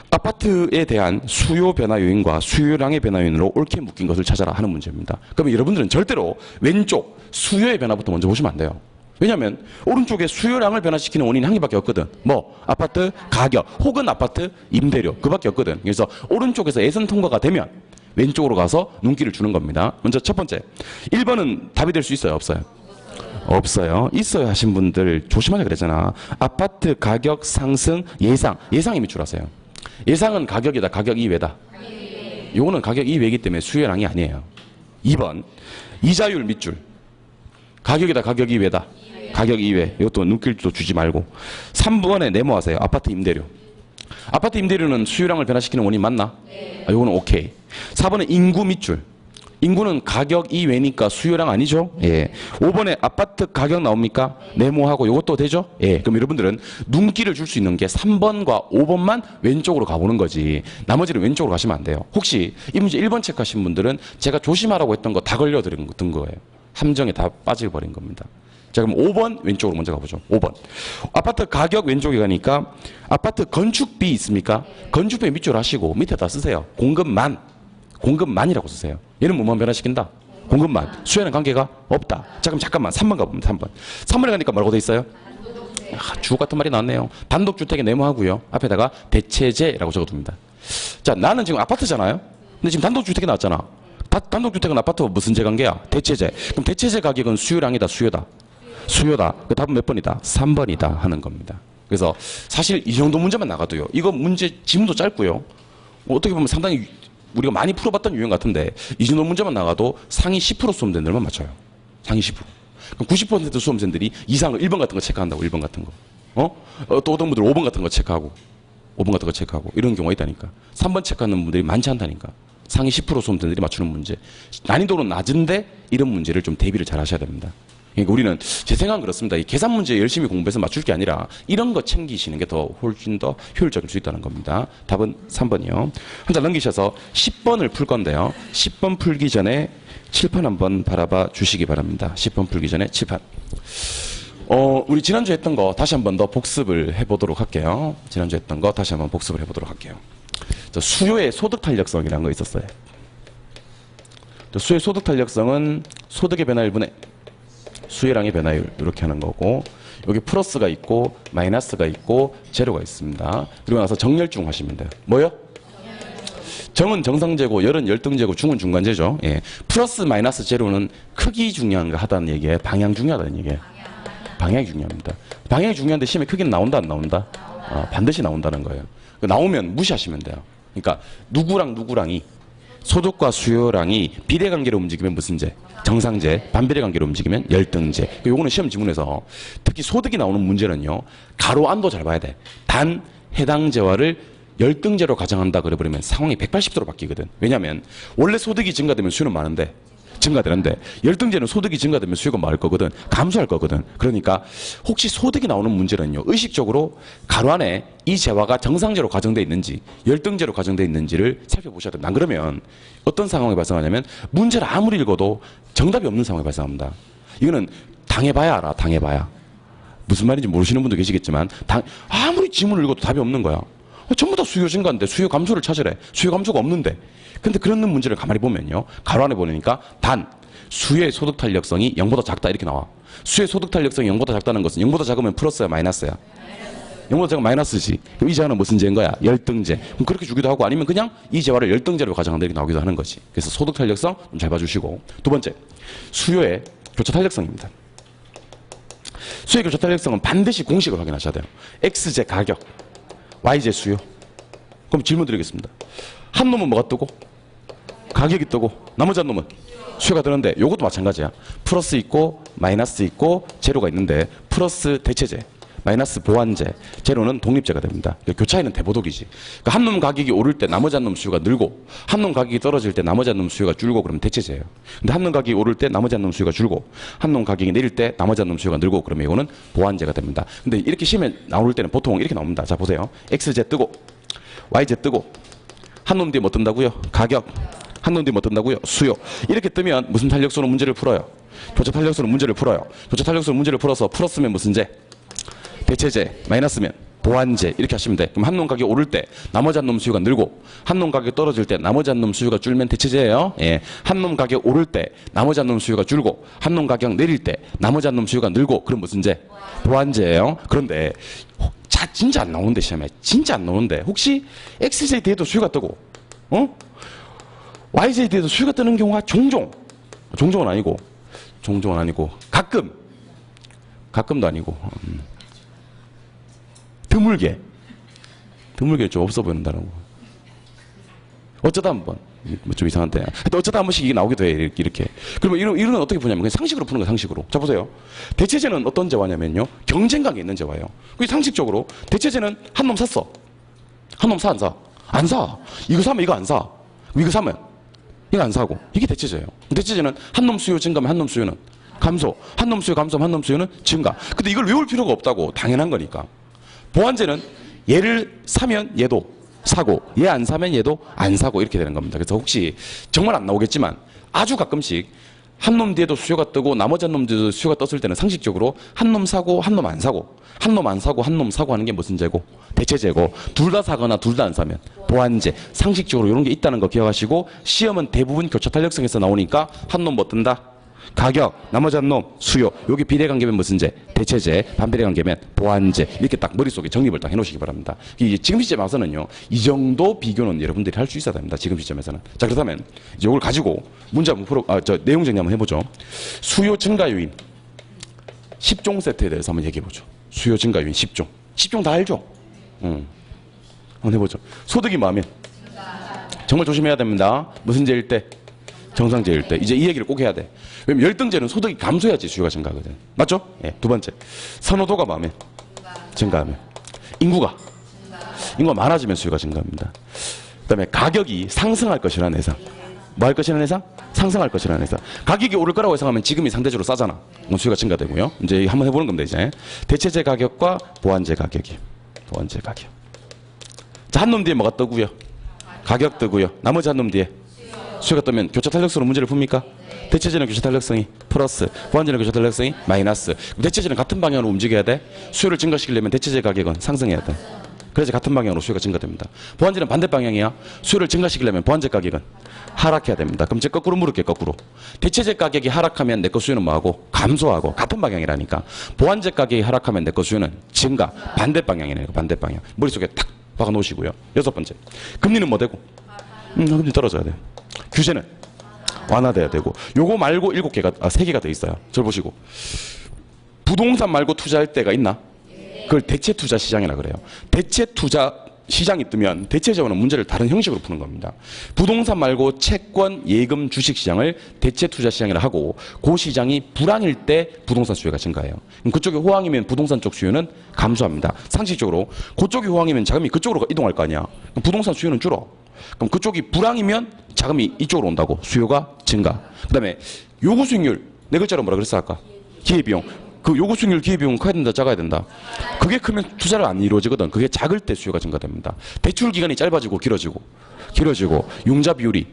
아파트에 대한 수요 변화 요인과 수요량의 변화 요인으로 옳게 묶인 것을 찾아라 하는 문제입니다. 그러면 여러분들은 절대로 왼쪽 수요의 변화부터 먼저 보시면 안 돼요. 왜냐하면 오른쪽에 수요량을 변화시키는 원인이 한 개밖에 없거든. 뭐? 아파트 가격 혹은 아파트 임대료, 그밖에 없거든. 그래서 오른쪽에서 예선 통과가 되면 왼쪽으로 가서 눈길을 주는 겁니다. 먼저 첫 번째, 1번은 답이 될 수 있어요? 없어요? 없어요. 있어요 하신 분들 조심하자 그랬잖아. 아파트 가격 상승 예상. 예상이 밑줄하세요. 예상은 가격이다, 가격 이외다. 요거는 가격 이외이기 때문에 수요량이 아니에요. 2번, 이자율 밑줄. 가격이다, 가격 이외다. 가격 이외. 이것도 눈길도 주지 말고. 3번에 네모하세요. 아파트 임대료. 아파트 임대료는 수요량을 변화시키는 원인 맞나? 요거는 오케이. 4번은 인구 밑줄. 인구는 가격 이외니까 수요량 아니죠? 예. 5번에 아파트 가격 나옵니까? 네모하고 이것도 되죠? 예. 그럼 여러분들은 눈길을 줄 수 있는 게 3번과 5번만 왼쪽으로 가보는 거지. 나머지는 왼쪽으로 가시면 안 돼요. 혹시 이 문제 1번 체크하신 분들은 제가 조심하라고 했던 거 다 걸려드린 거예요. 함정에 다 빠져버린 겁니다. 자, 그럼 5번 왼쪽으로 먼저 가보죠. 5번. 아파트 가격 왼쪽에 가니까 아파트 건축비 있습니까? 건축비 밑줄 하시고 밑에다 쓰세요. 공급만. 공급만이라고 쓰세요. 얘는 뭐만 변화시킨다? 공급만. 수요에는 관계가 없다. 자, 그럼 잠깐만. 3번 가봅니다. 3번. 3번에 가니까 뭐라고 돼 있어요? 주옥 같은 말이 나왔네요. 단독주택에 네모하고요. 앞에다가 대체제라고 적어둡니다. 자, 나는 지금 아파트잖아요. 근데 지금 단독주택이 나왔잖아. 단독주택은 아파트와 무슨 제 관계야? 대체제. 그럼 대체제 가격은 수요량이다, 수요다? 수요다. 그 답은 몇 번이다? 3번이다 하는 겁니다. 그래서 사실 이 정도 문제만 나가도요. 이거 문제 지문도 짧고요. 어떻게 보면 상당히 우리가 많이 풀어봤던 유형 같은데 이 정도 문제만 나가도 상위 10% 수험생들만 맞춰요. 상위 10%. 그럼 90% 수험생들이 이상을 1번 같은 거 체크한다고. 1번 같은 거. 또 어떤 분들 5번 같은 거 체크하고 5번 같은 거 체크하고 이런 경우가 있다니까. 3번 체크하는 분들이 많지 않다니까. 상위 10% 수험생들이 맞추는 문제. 난이도는 낮은데 이런 문제를 좀 대비를 잘 하셔야 됩니다. 그러니까 우리는 제 생각은 그렇습니다. 이 계산 문제 열심히 공부해서 맞출 게 아니라 이런 거 챙기시는 게 더 훨씬 더 효율적일 수 있다는 겁니다. 답은 3번이요. 한 장 넘기셔서 10번을 풀 건데요. 10번 풀기 전에 칠판 한번 바라봐 주시기 바랍니다. 10번 풀기 전에 칠판. 우리 지난주에 했던 거 다시 한번 더 복습을 해보도록 할게요. 지난주에 했던 거 다시 한번 복습을 해보도록 할게요. 수요의 소득 탄력성이라는 거 있었어요. 수요의 소득 탄력성은 소득의 변화율분의 수요량의 변화율 이렇게 하는 거고 여기 플러스가 있고 마이너스가 있고 제로가 있습니다. 그리고 나서 정열중 하시면 돼요. 뭐요? 정은 정상제고 열은 열등제고 중은 중간제죠. 예. 플러스 마이너스 제로는 크기 중요하다는 얘기예요. 방향 중요하다는 얘기예요. 방향이 중요합니다. 방향이 중요한데 시험에 크기는 나온다 안 나온다? 반드시 나온다는 거예요. 나오면 무시하시면 돼요. 그러니까 누구랑 누구랑이 소득과 수요량이 비례관계로 움직이면 무슨 제? 정상제. 반비례관계로 움직이면 열등제. 요거는 시험 지문에서 특히 소득이 나오는 문제는요. 가로 안도 잘 봐야 돼. 단 해당 재화를 열등제로 가정한다 그래버리면 상황이 180도로 바뀌거든. 왜냐하면 원래 소득이 증가되면 수요는 많은데 증가되는데 열등제는 소득이 증가되면 수요가 많을 거거든. 감소할 거거든. 그러니까 혹시 소득이 나오는 문제는요. 의식적으로 가로 안에 이 재화가 정상제로 가정되어 있는지 열등제로 가정되어 있는지를 살펴보셔야 됩니다. 안 그러면 어떤 상황이 발생하냐면 문제를 아무리 읽어도 정답이 없는 상황이 발생합니다. 이거는 당해봐야 알아. 당해봐야. 무슨 말인지 모르시는 분도 계시겠지만 아무리 지문을 읽어도 답이 없는 거야. 전부 다 수요 증가인데 수요 감소를 찾으래. 수요 감소가 없는데. 근데 그런 문제를 가만히 보면요. 가로 안에 보니까 단 수요의 소득 탄력성이 0보다 작다 이렇게 나와. 수요의 소득 탄력성이 0보다 작다는 것은 0보다 작으면 플러스야 마이너스야? 0보다 작으면 마이너스지. 그럼 이 재화는 무슨 제인 거야? 열등제. 그럼 그렇게 주기도 하고 아니면 그냥 이 재화를 열등제로 가정한다 이렇게 나오기도 하는 거지. 그래서 소득 탄력성 좀 잘 봐주시고. 두 번째, 수요의 교차 탄력성입니다. 수요의 교차 탄력성은 반드시 공식을 확인하셔야 돼요. X제 가격, Y제 수요. 그럼 질문 드리겠습니다. 한 놈은 뭐가 뜨고? 가격이 뜨고 나머지 한 놈은 수요가 뜨는데 이것도 마찬가지야. 플러스 있고 마이너스 있고 제로가 있는데 플러스 대체제, 마이너스 보완제, 제로는 독립제가 됩니다. 교차에는 대보독이지. 그러니까 한 놈 가격이 오를 때 나머지 한 놈 수요가 늘고 한 놈 가격이 떨어질 때 나머지 한 놈 수요가 줄고 그러면 대체제예요. 근데 한 놈 가격이 오를 때 나머지 한 놈 수요가 줄고 한 놈 가격이 내릴 때 나머지 한 놈 수요가 늘고 그러면 이거는 보완제가 됩니다. 근데 이렇게 시험에 나올 때는 보통 이렇게 나옵니다. 자 보세요. X제 뜨고 Y제 뜨고 한 놈 뒤에 뭐 뜬다고요? 가격. 한 놈 뒤에 뭐 뜬다고요? 수요. 이렇게 뜨면 무슨 탄력수로 문제를 풀어요? 교차 탄력수로 문제를 풀어요. 교차 탄력수로 문제를 풀어서 플러스면 무슨 제? 대체제. 마이너스면 보완제. 이렇게 하시면 돼. 그럼 한 놈 가격이 오를 때 나머지 한 놈 수요가 늘고 한 놈 가격이 떨어질 때 나머지 한 놈 수요가 줄면 대체제예요. 예. 한 놈 가격 오를 때 나머지 한 놈 수요가 줄고 한 놈 가격 내릴 때 나머지 한 놈 수요가 늘고 그럼 무슨 제? 보완제예요. 그런데 진짜 안 나오는데 시험에 진짜 안 나오는데 혹시 XJ 뒤에도 수요가 뜨고 YJ 뒤에도 수요가 뜨는 경우가 종종은 아니고 가끔도 아니고 드물게 좀 없어 보인다는 거. 어쩌다 한번 좀 이상한데 어쩌다 한 번씩 이게 나오기도 해 이렇게. 그러면 이런 어떻게 보냐면 그냥 상식으로 푸는 거예요. 상식으로. 자 보세요. 대체제는 어떤 재화냐면요. 경쟁관계 있는 재화예요. 그 상식적으로 대체제는 한 놈 샀어. 한 놈 사 안 사? 안 사. 이거 사면 이거 안 사. 이거 사면 이거 안 사고. 이게 대체제예요. 대체제는 한 놈 수요 증가면 한 놈 수요는 감소. 한 놈 수요 감소하면 한 놈 수요는 증가. 근데 이걸 외울 필요가 없다고. 당연한 거니까. 보완제는 얘를 사면 얘도 사고 얘 안 사면 얘도 안 사고 이렇게 되는 겁니다. 그래서 혹시 정말 안 나오겠지만 아주 가끔씩 한 놈 뒤에도 수요가 뜨고 나머지 한 놈 뒤에도 수요가 떴을 때는 상식적으로 한 놈 사고 한 놈 안 사고 한 놈 안 사고 한 놈 사고 하는 게 무슨 제고? 대체제고 둘 다 사거나 둘 다 안 사면 보완제. 상식적으로 이런 게 있다는 거 기억하시고 시험은 대부분 교차 탄력성에서 나오니까 한 놈 뭐 뜬다? 가격, 나머지 한 놈 수요. 여기 비례관계면 무슨 제? 대체제. 반비례관계면 보완제. 이렇게 딱 머릿속에 정립을 딱 해놓으시기 바랍니다. 지금 시점에 와서는요. 이 정도 비교는 여러분들이 할 수 있어야 됩니다. 지금 시점에서는. 자, 그렇다면 이제 이걸 가지고 문제 한번 내용 정리 한번 해보죠. 수요 증가 요인 10종 세트에 대해서 한번 얘기해보죠. 수요 증가 요인 10종. 10종 다 알죠? 한번 해보죠. 소득이 뭐하면? 정말 조심해야 됩니다. 무슨 제일 때? 정상제일 때. 이제 이 얘기를 꼭 해야 돼. 왜냐면 열등제는 소득이 감소해야지 수요가 증가하거든. 맞죠? 예. 두 번째. 선호도가 뭐하면? 증가하면. 인구가 많아지면 수요가 증가합니다. 그 다음에 가격이 상승할 것이라는 예상. 뭐 할 것이라는 예상? 상승할 것이라는 예상. 가격이 오를 거라고 예상하면 지금이 상대적으로 싸잖아. 수요가 증가되고요. 이제 한번 해보는 겁니다. 이제 대체제 가격과 보완제 가격이. 보완제 가격. 자, 한 놈 뒤에 뭐가 뜨고요? 가격 뜨고요. 나머지 한 놈 뒤에 수요가 뜨면 교차 탄력성으로 문제를 풉니까? 대체제는 교차 탄력성이 플러스, 보완제는 교차 탄력성이 마이너스. 대체제는 같은 방향으로 움직여야 돼. 수요를 증가시키려면 대체제 가격은 상승해야 돼. 그래서 같은 방향으로 수요가 증가됩니다. 보완제는 반대 방향이야. 수요를 증가시키려면 보완제 가격은 하락해야 됩니다. 그럼 제가 거꾸로 물을게. 거꾸로. 대체제 가격이 하락하면 내 거 수요는 뭐하고? 감소하고. 같은 방향이라니까. 보완제 가격이 하락하면 내 거 수요는 증가. 반대 방향이네요. 반대 방향. 머릿속에 탁 박아 놓으시고요. 여섯 번째. 금리는 뭐 되고? 금리 떨어져야 돼요. 규제는 완화돼야 되고. 요거 말고 3개가 더 있어요. 절 보시고. 부동산 말고 투자할 때가 있나? 그걸 대체 투자 시장이라 그래요. 대체 투자 시장이 뜨면 대체적으로는 문제를 다른 형식으로 푸는 겁니다. 부동산 말고 채권, 예금, 주식 시장을 대체 투자 시장이라 하고 그 시장이 불황일 때 부동산 수요가 증가해요. 그럼 그쪽이 호황이면 부동산 쪽 수요는 감소합니다. 상식적으로 그쪽이 호황이면 자금이 그쪽으로 이동할 거 아니야. 그럼 부동산 수요는 줄어. 그럼 그쪽이 불황이면 자금이 이쪽으로 온다고 수요가 증가. 그 다음에 요구 수익률 네 글자로 뭐라 그랬어 아까? 기회비용. 그 요구 수익률 기회비용은 커야 된다 작아야 된다. 그게 크면 투자를 안 이루어지거든. 그게 작을 때 수요가 증가됩니다. 대출 기간이 짧아지고 길어지고 융자 비율이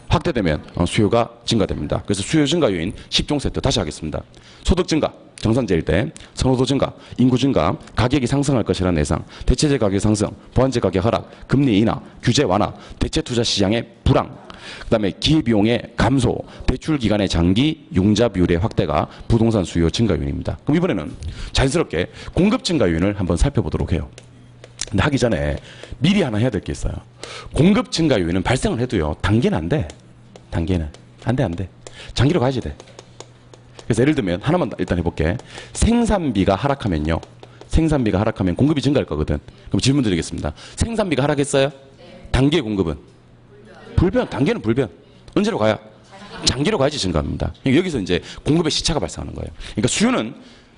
확대되면 수요가 증가됩니다. 그래서 수요 증가 요인 10종 세트 다시 하겠습니다. 소득 증가 정상제일 때, 선호도 증가, 인구 증가, 가격이 상승할 것이라는 예상, 대체제 가격 상승, 보완제 가격 하락, 금리 인하, 규제 완화, 대체 투자 시장의 불황, 그 다음에 기회비용의 감소, 대출 기간의 장기, 융자 비율의 확대가 부동산 수요 증가 요인입니다. 그럼 이번에는 자연스럽게 공급 증가 요인을 한번 살펴보도록 해요. 근데 하기 전에 미리 하나 해야 될 게 있어요. 공급 증가 요인은 발생을 해도요. 단계는 안 돼. 단계는. 안 돼. 장기로 가야지 돼. 그래서 예를 들면 하나만 일단 해볼게. 생산비가 하락하면요. 생산비가 하락하면 공급이 증가할 거거든. 그럼 질문 드리겠습니다. 생산비가 하락했어요? 단계 공급은? 불변. 단계는 불변. 언제로 가야? 장기로 가야지 증가합니다. 여기서 이제 공급의 시차가 발생하는 거예요. 그러니까 수요는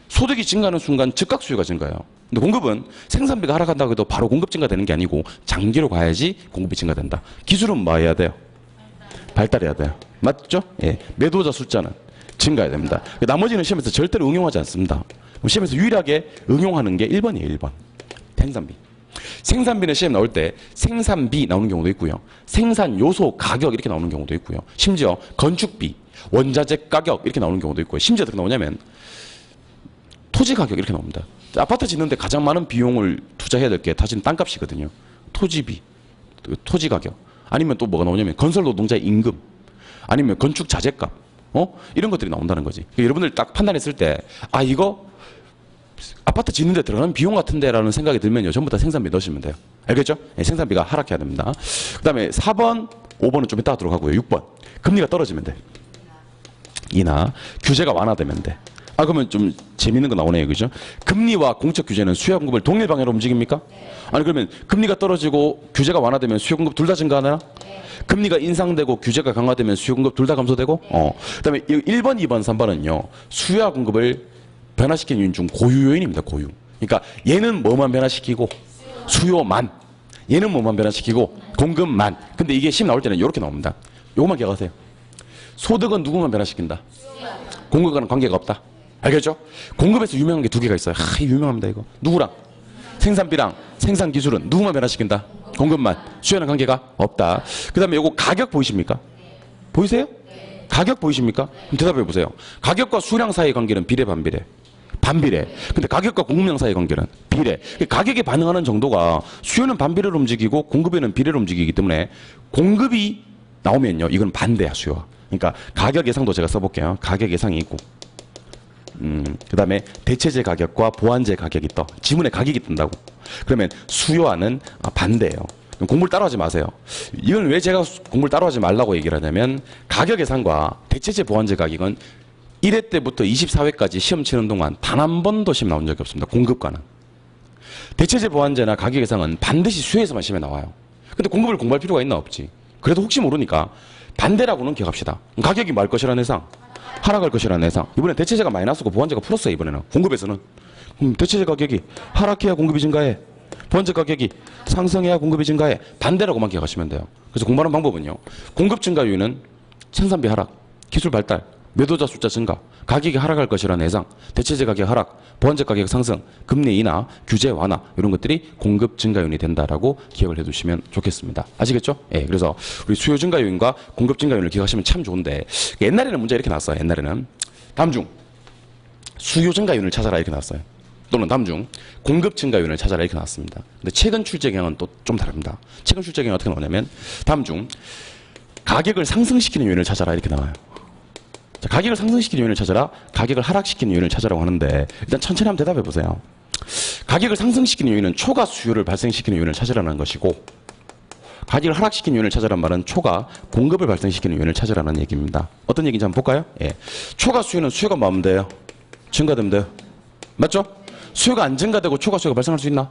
소득이 증가하는 순간 즉각 수요가 증가해요. 근데 공급은 생산비가 하락한다고 해도 바로 공급 증가되는 게 아니고 장기로 가야지 공급이 증가된다. 기술은 뭐 해야 돼요? 발달해야 돼요. 맞죠? 예. 매도자 숫자는 증가해야 됩니다. 나머지는 시험에서 절대로 응용하지 않습니다. 시험에서 유일하게 응용하는 게 1번이에요. 1번. 생산비. 생산비는 시험 나올 때 생산비 나오는 경우도 있고요. 생산 요소 가격 이렇게 나오는 경우도 있고요. 심지어 건축비, 원자재 가격 이렇게 나오는 경우도 있고요. 심지어 어떻게 나오냐면 토지 가격 이렇게 나옵니다. 아파트 짓는데 가장 많은 비용을 투자해야 될 게 사실은 땅값이거든요. 토지비, 토지 가격. 아니면 또 뭐가 나오냐면 건설 노동자의 임금. 아니면 건축 자재값. 이런 것들이 나온다는 거지. 그러니까 여러분들 딱 판단했을 때 이거 아파트 짓는데 들어가는 비용 같은데 라는 생각이 들면요. 전부 다 생산비 넣으시면 돼요. 알겠죠? 네, 생산비가 하락해야 됩니다. 그 다음에 4번, 5번은 좀 이따 하도록 하고요. 6번. 금리가 떨어지면 돼. 이나 규제가 완화되면 돼. 그러면 좀 재밌는 거 나오네요. 그죠? 금리와 공적 규제는 수요 공급을 동일 방향으로 움직입니까? 아니 그러면 금리가 떨어지고 규제가 완화되면 수요 공급 둘 다 증가하나요? 금리가 인상되고 규제가 강화되면 수요 공급 둘 다 감소되고? 그다음에 1번, 2번, 3번은요. 수요와 공급을 변화시키는 요인 중 고유 요인입니다. 고유. 그러니까 얘는 뭐만 변화시키고 수요만. 얘는 뭐만 변화시키고 공급만. 근데 이게 시험 나올 때는 이렇게 나옵니다. 요것만 기억하세요. 소득은 누구만 변화시킨다? 공급과는 관계가 없다. 알겠죠? 공급에서 유명한 게 두 개가 있어요. 유명합니다, 이거. 누구랑? 생산비랑 생산기술은 누구만 변화시킨다? 공급만. 수요랑 관계가 없다. 그 다음에 요거 가격 보이십니까? 보이세요? 가격 보이십니까? 그럼 대답해 보세요. 가격과 수량 사이의 관계는 비례, 반비례? 반비례. 근데 가격과 공급량 사이의 관계는 비례. 가격에 반응하는 정도가 수요는 반비례로 움직이고 공급에는 비례로 움직이기 때문에 공급이 나오면요, 이건 반대야, 수요와. 그러니까 가격 예상도 제가 써볼게요. 가격 예상이 있고, 그 다음에 대체재 가격과 보완재 가격이 떠. 지문에 가격이 뜬다고. 그러면 수요와는 반대예요. 공부를 따라하지 마세요. 이건 왜 제가 공부를 따라하지 말라고 얘기를 하냐면, 가격 예상과 대체재 보완재 가격은 1회 때부터 24회까지 시험 치는 동안 단 한 번도 시험 나온 적이 없습니다. 공급과는. 대체재 보완재나 가격 예상은 반드시 수요에서만 시험에 나와요. 근데 공급을 공부할 필요가 있나? 없지. 그래도 혹시 모르니까 반대라고는 기억합시다. 가격이 말 것이라는 예상, 하락할 것이라는 예상. 이번엔 대체재가 마이너스고 보완재가 플러스야. 이번에는 공급에서는. 대체재 가격이 하락해야 공급이 증가해, 보완재 가격이 상승해야 공급이 증가해. 반대라고만 기억하시면 돼요. 그래서 공부하는 방법은요, 공급 증가 요인은 생산비 하락, 기술 발달, 매도자 숫자 증가, 가격이 하락할 것이라는 예상, 대체재 가격 하락, 보완재 가격 상승, 금리 인하, 규제 완화, 이런 것들이 공급 증가 요인이 된다라고 기억을 해두시면 좋겠습니다. 아시겠죠? 예, 그래서 우리 수요 증가 요인과 공급 증가 요인을 기억하시면 참 좋은데, 옛날에는 문제 이렇게 나왔어요. 옛날에는 다음 중 수요 증가 요인을 찾아라 이렇게 나왔어요. 또는 다음 중 공급 증가 요인을 찾아라 이렇게 나왔습니다. 근데 최근 출제경은 또 좀 다릅니다. 최근 출제경은 어떻게 나오냐면, 다음 중 가격을 상승시키는 요인을 찾아라 이렇게 나와요. 자, 가격을 상승시키는 요인을 찾아라, 가격을 하락시키는 요인을 찾아라고 하는데, 일단 천천히 한번 대답해 보세요. 가격을 상승시키는 요인은 초과 수요를 발생시키는 요인을 찾으라는 것이고, 가격을 하락시키는 요인을 찾으라는 말은 초과 공급을 발생시키는 요인을 찾으라는 얘기입니다. 어떤 얘기인지 한번 볼까요? 예. 초과 수요는 수요가 뭐 하면 돼요? 증가되면 돼요. 맞죠? 수요가 안 증가되고 초과 수요가 발생할 수 있나?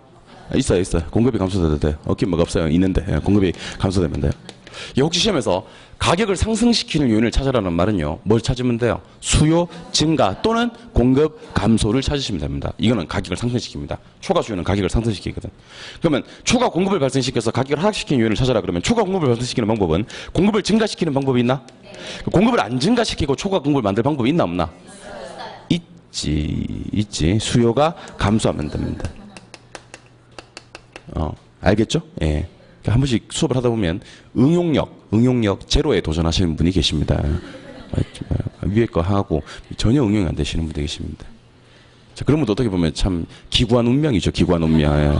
있어요. 공급이 감소돼도 돼요. 없긴 뭐가 없어요. 있는데, 예, 공급이 감소되면 돼요. 혹시 시험에서 가격을 상승시키는 요인을 찾으라는 말은요, 뭘 찾으면 돼요? 수요 증가 또는 공급 감소를 찾으시면 됩니다. 이거는 가격을 상승시킵니다. 초과 수요는 가격을 상승시키거든. 그러면 초과 공급을 발생시켜서 가격을 하락시키는 요인을 찾아라 그러면, 초과 공급을 발생시키는 방법은 공급을 증가시키는 방법이 있나? 네. 공급을 안 증가시키고 초과 공급을 만들 방법이 있나 없나? 있지. 수요가 감소하면 됩니다. 알겠죠? 예. 한 번씩 수업을 하다 보면 응용력 제로에 도전하시는 분이 계십니다. 위에 거 하고 전혀 응용이 안 되시는 분이 계십니다. 자, 그런 분도 어떻게 보면 참 기구한 운명이죠. 기구한 운명. 예.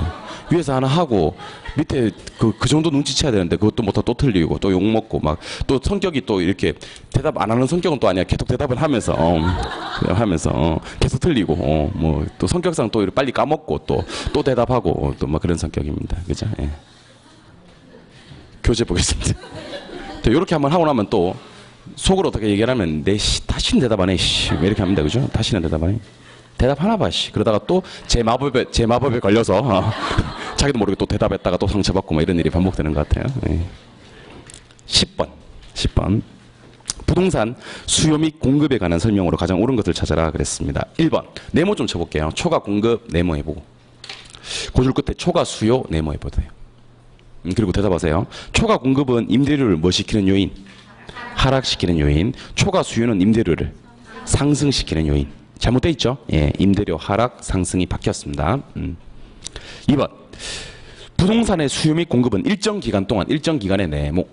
위에서 하나 하고 밑에 그 정도 눈치채야 되는데 그것도 못하고 또 틀리고 또 욕먹고 막 또 성격이 또 이렇게 대답 안 하는 성격은 또 아니야. 계속 대답을 하면서 계속 틀리고 뭐 또 성격상 또 빨리 까먹고 또 대답하고 또 막 그런 성격입니다. 그죠? 예. 교재 보겠습니다. 이렇게 한번 하고 나면 또 속으로 어떻게 얘기를 하면, 다시는 대답 안 해. 이렇게 합니다. 그죠? 다시는 대답 안 해. 대답하나 봐. 그러다가 또 제 마법에 걸려서 자기도 모르게 또 대답했다가 또 상처받고 뭐 이런 일이 반복되는 것 같아요. 네. 10번. 부동산 수요 및 공급에 관한 설명으로 가장 옳은 것을 찾아라 그랬습니다. 1번. 네모 좀 쳐볼게요. 초과 공급 네모해보고, 고줄 끝에 초과 수요 네모해보세요. 그리고 대답하세요. 초과 공급은 임대료를 뭐 시키는 요인? 하락시키는 요인. 초과 수요는 임대료를 상승시키는 요인. 잘못돼 있죠? 예, 임대료 하락, 상승이 바뀌었습니다. 2번. 부동산의 수요 및 공급은 일정 기간의 네모.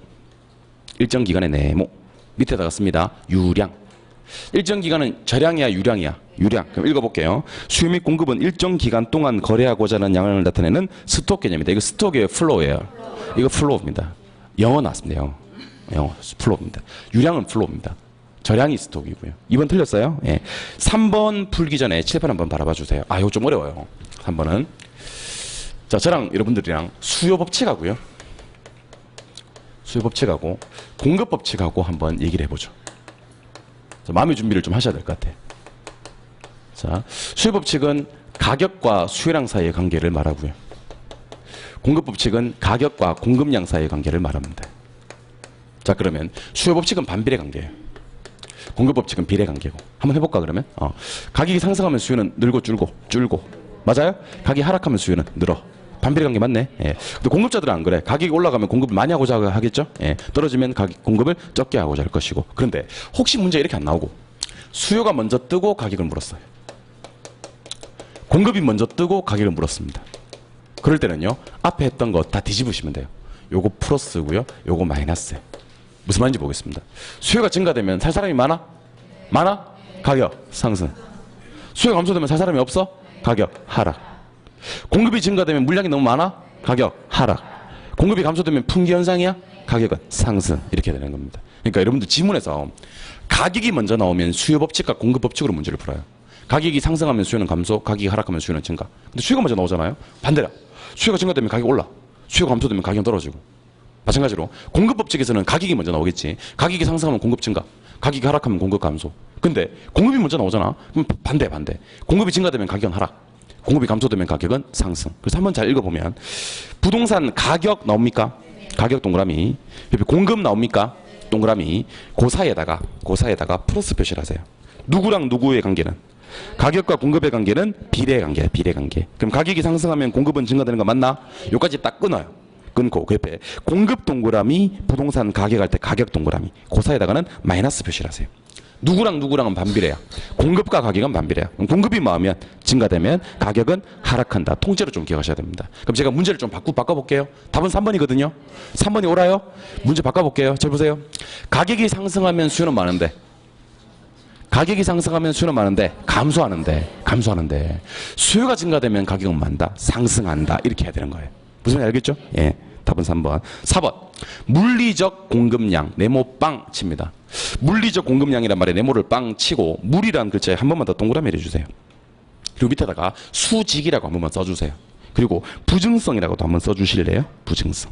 밑에다가 씁니다. 유량. 일정 기간은 저량이야, 유량이야? 유량. 그럼 읽어볼게요. 수요 및 공급은 일정 기간 동안 거래하고자 하는 양을 나타내는 스톡 개념입니다. 이거 스톡이에요, 플로우예요? 이거 플로우입니다. 영어 나왔습니다. 영어 플로우입니다. 유량은 플로우입니다. 저량이 스톡이고요. 2번 틀렸어요? 예. 3번 풀기 전에 칠판 한번 바라봐 주세요. 이거 좀 어려워요. 3번은. 자, 저랑 여러분들이랑 수요 법칙하고요, 공급 법칙하고 한번 얘기를 해보죠. 자, 마음의 준비를 좀 하셔야 될 것 같아요. 자, 수요 법칙은 가격과 수요량 사이의 관계를 말하고요, 공급 법칙은 가격과 공급량 사이의 관계를 말합니다. 자, 그러면 수요 법칙은 반비례 관계예요. 공급 법칙은 비례 관계고. 한번 해볼까 그러면? 가격이 상승하면 수요는 늘고 줄고. 맞아요? 가격이 하락하면 수요는 늘어. 반비례 관계 맞네. 예. 근데 공급자들은 안 그래. 가격이 올라가면 공급을 많이 하고자 하겠죠. 예. 떨어지면 공급을 적게 하고자 할 것이고. 그런데 혹시 문제 이렇게 안 나오고 수요가 먼저 뜨고 가격을 물었어요. 공급이 먼저 뜨고 가격을 물었습니다. 그럴 때는요, 앞에 했던 거 다 뒤집으시면 돼요. 요거 플러스고요, 요거 마이너스예요. 무슨 말인지 보겠습니다. 수요가 증가되면 살 사람이 많아? 많아? 가격 상승. 수요가 감소되면 살 사람이 없어? 가격 하락. 공급이 증가되면 물량이 너무 많아? 가격 하락. 공급이 감소되면 풍기 현상이야? 가격은 상승. 이렇게 되는 겁니다. 그러니까 여러분들 지문에서 가격이 먼저 나오면 수요 법칙과 공급 법칙으로 문제를 풀어요. 가격이 상승하면 수요는 감소, 가격이 하락하면 수요는 증가. 근데 수요가 먼저 나오잖아요. 반대라. 수요가 증가되면 가격이 올라. 수요가 감소되면 가격이 떨어지고. 마찬가지로 공급 법칙에서는 가격이 먼저 나오겠지. 가격이 상승하면 공급 증가, 가격이 하락하면 공급 감소. 근데 공급이 먼저 나오잖아. 그럼 반대. 공급이 증가되면 가격은 하락, 공급이 감소되면 가격은 상승. 그래서 한번 잘 읽어보면 부동산 가격 나옵니까? 가격 동그라미. 옆에 공급 나옵니까? 동그라미. 그 사이에다가 플러스 표시를 하세요. 누구랑 누구의 관계는? 가격과 공급의 관계는 비례 관계야. 비례 관계. 그럼 가격이 상승하면 공급은 증가되는 거 맞나? 요까지 딱 끊어요. 끊고 그 옆에 공급 동그라미, 부동산 가격할 때 가격 동그라미. 그 사이에다가는 마이너스 표시를 하세요. 누구랑 누구랑은 반비례야. 공급과 가격은 반비례야. 그럼 공급이 많으면 증가되면 가격은 하락한다. 통째로 좀 기억하셔야 됩니다. 그럼 제가 문제를 좀 바꿔볼게요. 답은 3번이거든요. 3번이 옳아요? 문제 바꿔볼게요. 잘 보세요. 가격이 상승하면 수요는 많은데, 가격이 상승하면 수요는 많은데 감소하는데 수요가 증가되면 가격은 많다. 상승한다. 이렇게 해야 되는 거예요. 무슨 말인지 알겠죠? 예. 답은 3번. 4번. 물리적 공급량. 네모 빵 칩니다. 물리적 공급량이란 말에 네모를 빵 치고 물이라는 글자에 한 번만 더 동그라미 해주세요. 그리고 밑에다가 수직이라고 한 번만 써주세요. 그리고 부증성이라고도 한번 써주실래요? 부증성.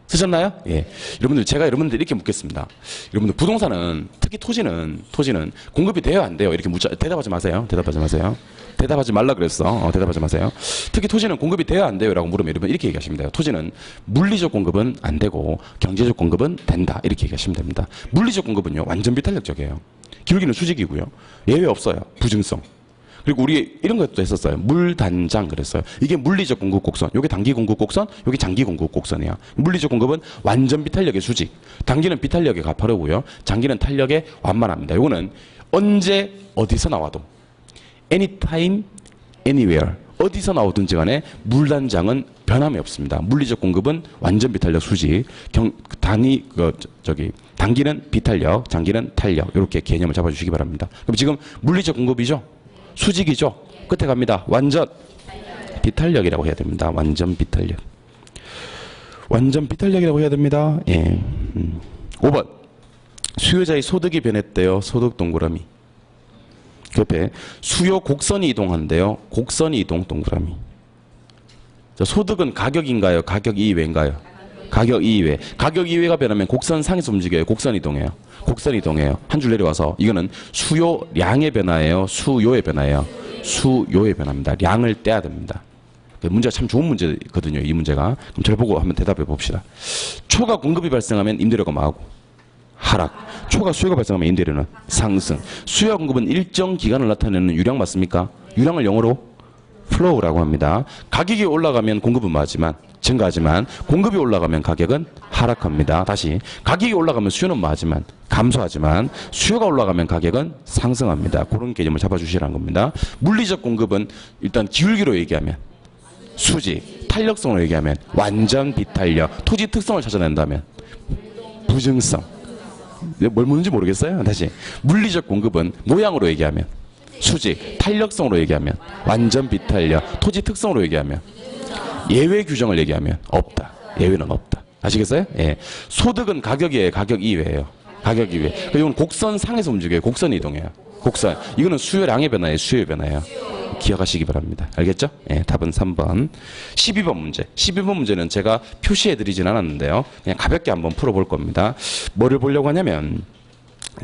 쓰셨나요? 예. 여러분들, 제가 여러분들 이렇게 묻겠습니다. 여러분들, 부동산은, 특히 토지는 공급이 돼요, 안 돼요? 이렇게 대답하지 마세요. 대답하지 말라 그랬어. 대답하지 마세요. 특히 토지는 공급이 돼요, 안 돼요? 라고 물으면 여러분 이렇게 얘기하시면 돼요. 토지는 물리적 공급은 안 되고 경제적 공급은 된다. 이렇게 얘기하시면 됩니다. 물리적 공급은요, 완전 비탄력적이에요. 기울기는 수직이고요. 예외 없어요. 부증성. 그리고 우리 이런 것도 했었어요. 물단장 그랬어요. 이게 물리적 공급 곡선, 요게 단기 공급 곡선, 요게 장기 공급 곡선이야. 물리적 공급은 완전 비탄력의 수직, 단기는 비탄력의 가파르고요, 장기는 탄력의 완만합니다. 요거는 언제 어디서 나와도 anytime, anywhere, 어디서 나오든지 간에 물단장은 변함이 없습니다. 물리적 공급은 완전 비탄력 수직, 단기는 비탄력, 장기는 탄력. 이렇게 개념을 잡아주시기 바랍니다. 그럼 지금 물리적 공급이죠? 수직이죠? 끝에 갑니다. 완전 비탄력이라고 해야 됩니다. 완전 비탄력. 완전 비탄력이라고 해야 됩니다. 예. 5번. 수요자의 소득이 변했대요. 소득 동그라미. 그 옆에 수요 곡선이 이동한대요. 곡선이 이동 동그라미. 자, 소득은 가격인가요? 가격 이외인가요? 가격 이외. 가격 이외가 변하면 곡선 상에서 움직여요. 곡선 이동해요. 곡선 이동해요. 한 줄 내려와서 이거는 수요량의 변화예요. 수요의 변화예요. 수요의 변화입니다. 량을 떼야 됩니다. 문제가 참 좋은 문제거든요. 이 문제가. 그럼 잘 보고 한번 대답해 봅시다. 초과 공급이 발생하면 임대료가 망하고 하락. 초과 수요가 발생하면 임대료는 상승. 수요와 공급은 일정 기간을 나타내는 유량 맞습니까? 유량을 영어로 flow라고 합니다. 가격이 올라가면 공급은 많지만 증가하지만 공급이 올라가면 가격은 하락합니다. 다시 가격이 올라가면 수요는 많지만 감소하지만 수요가 올라가면 가격은 상승합니다. 그런 개념을 잡아주시라는 겁니다. 물리적 공급은 일단 기울기로 얘기하면 수직, 탄력성으로 얘기하면 완전 비탄력, 토지 특성을 찾아낸다면 부증성. 뭘 묻는지 모르겠어요. 다시 물리적 공급은 모양으로 얘기하면 수직, 탄력성으로 얘기하면 완전 비탄력, 토지 특성으로 얘기하면 예외 규정을 얘기하면 없다. 예외는 없다. 아시겠어요? 예. 소득은 가격이에요. 가격 이외예요. 가격 이외. 이건 곡선 상에서 움직여요. 곡선 이동해요. 곡선. 이거는 수요량의 변화예요. 수요의 변화예요. 기억하시기 바랍니다. 알겠죠? 예, 답은 3번. 12번 문제. 12번 문제는 제가 표시해드리진 않았는데요. 그냥 가볍게 한번 풀어볼 겁니다. 뭐를 보려고 하냐면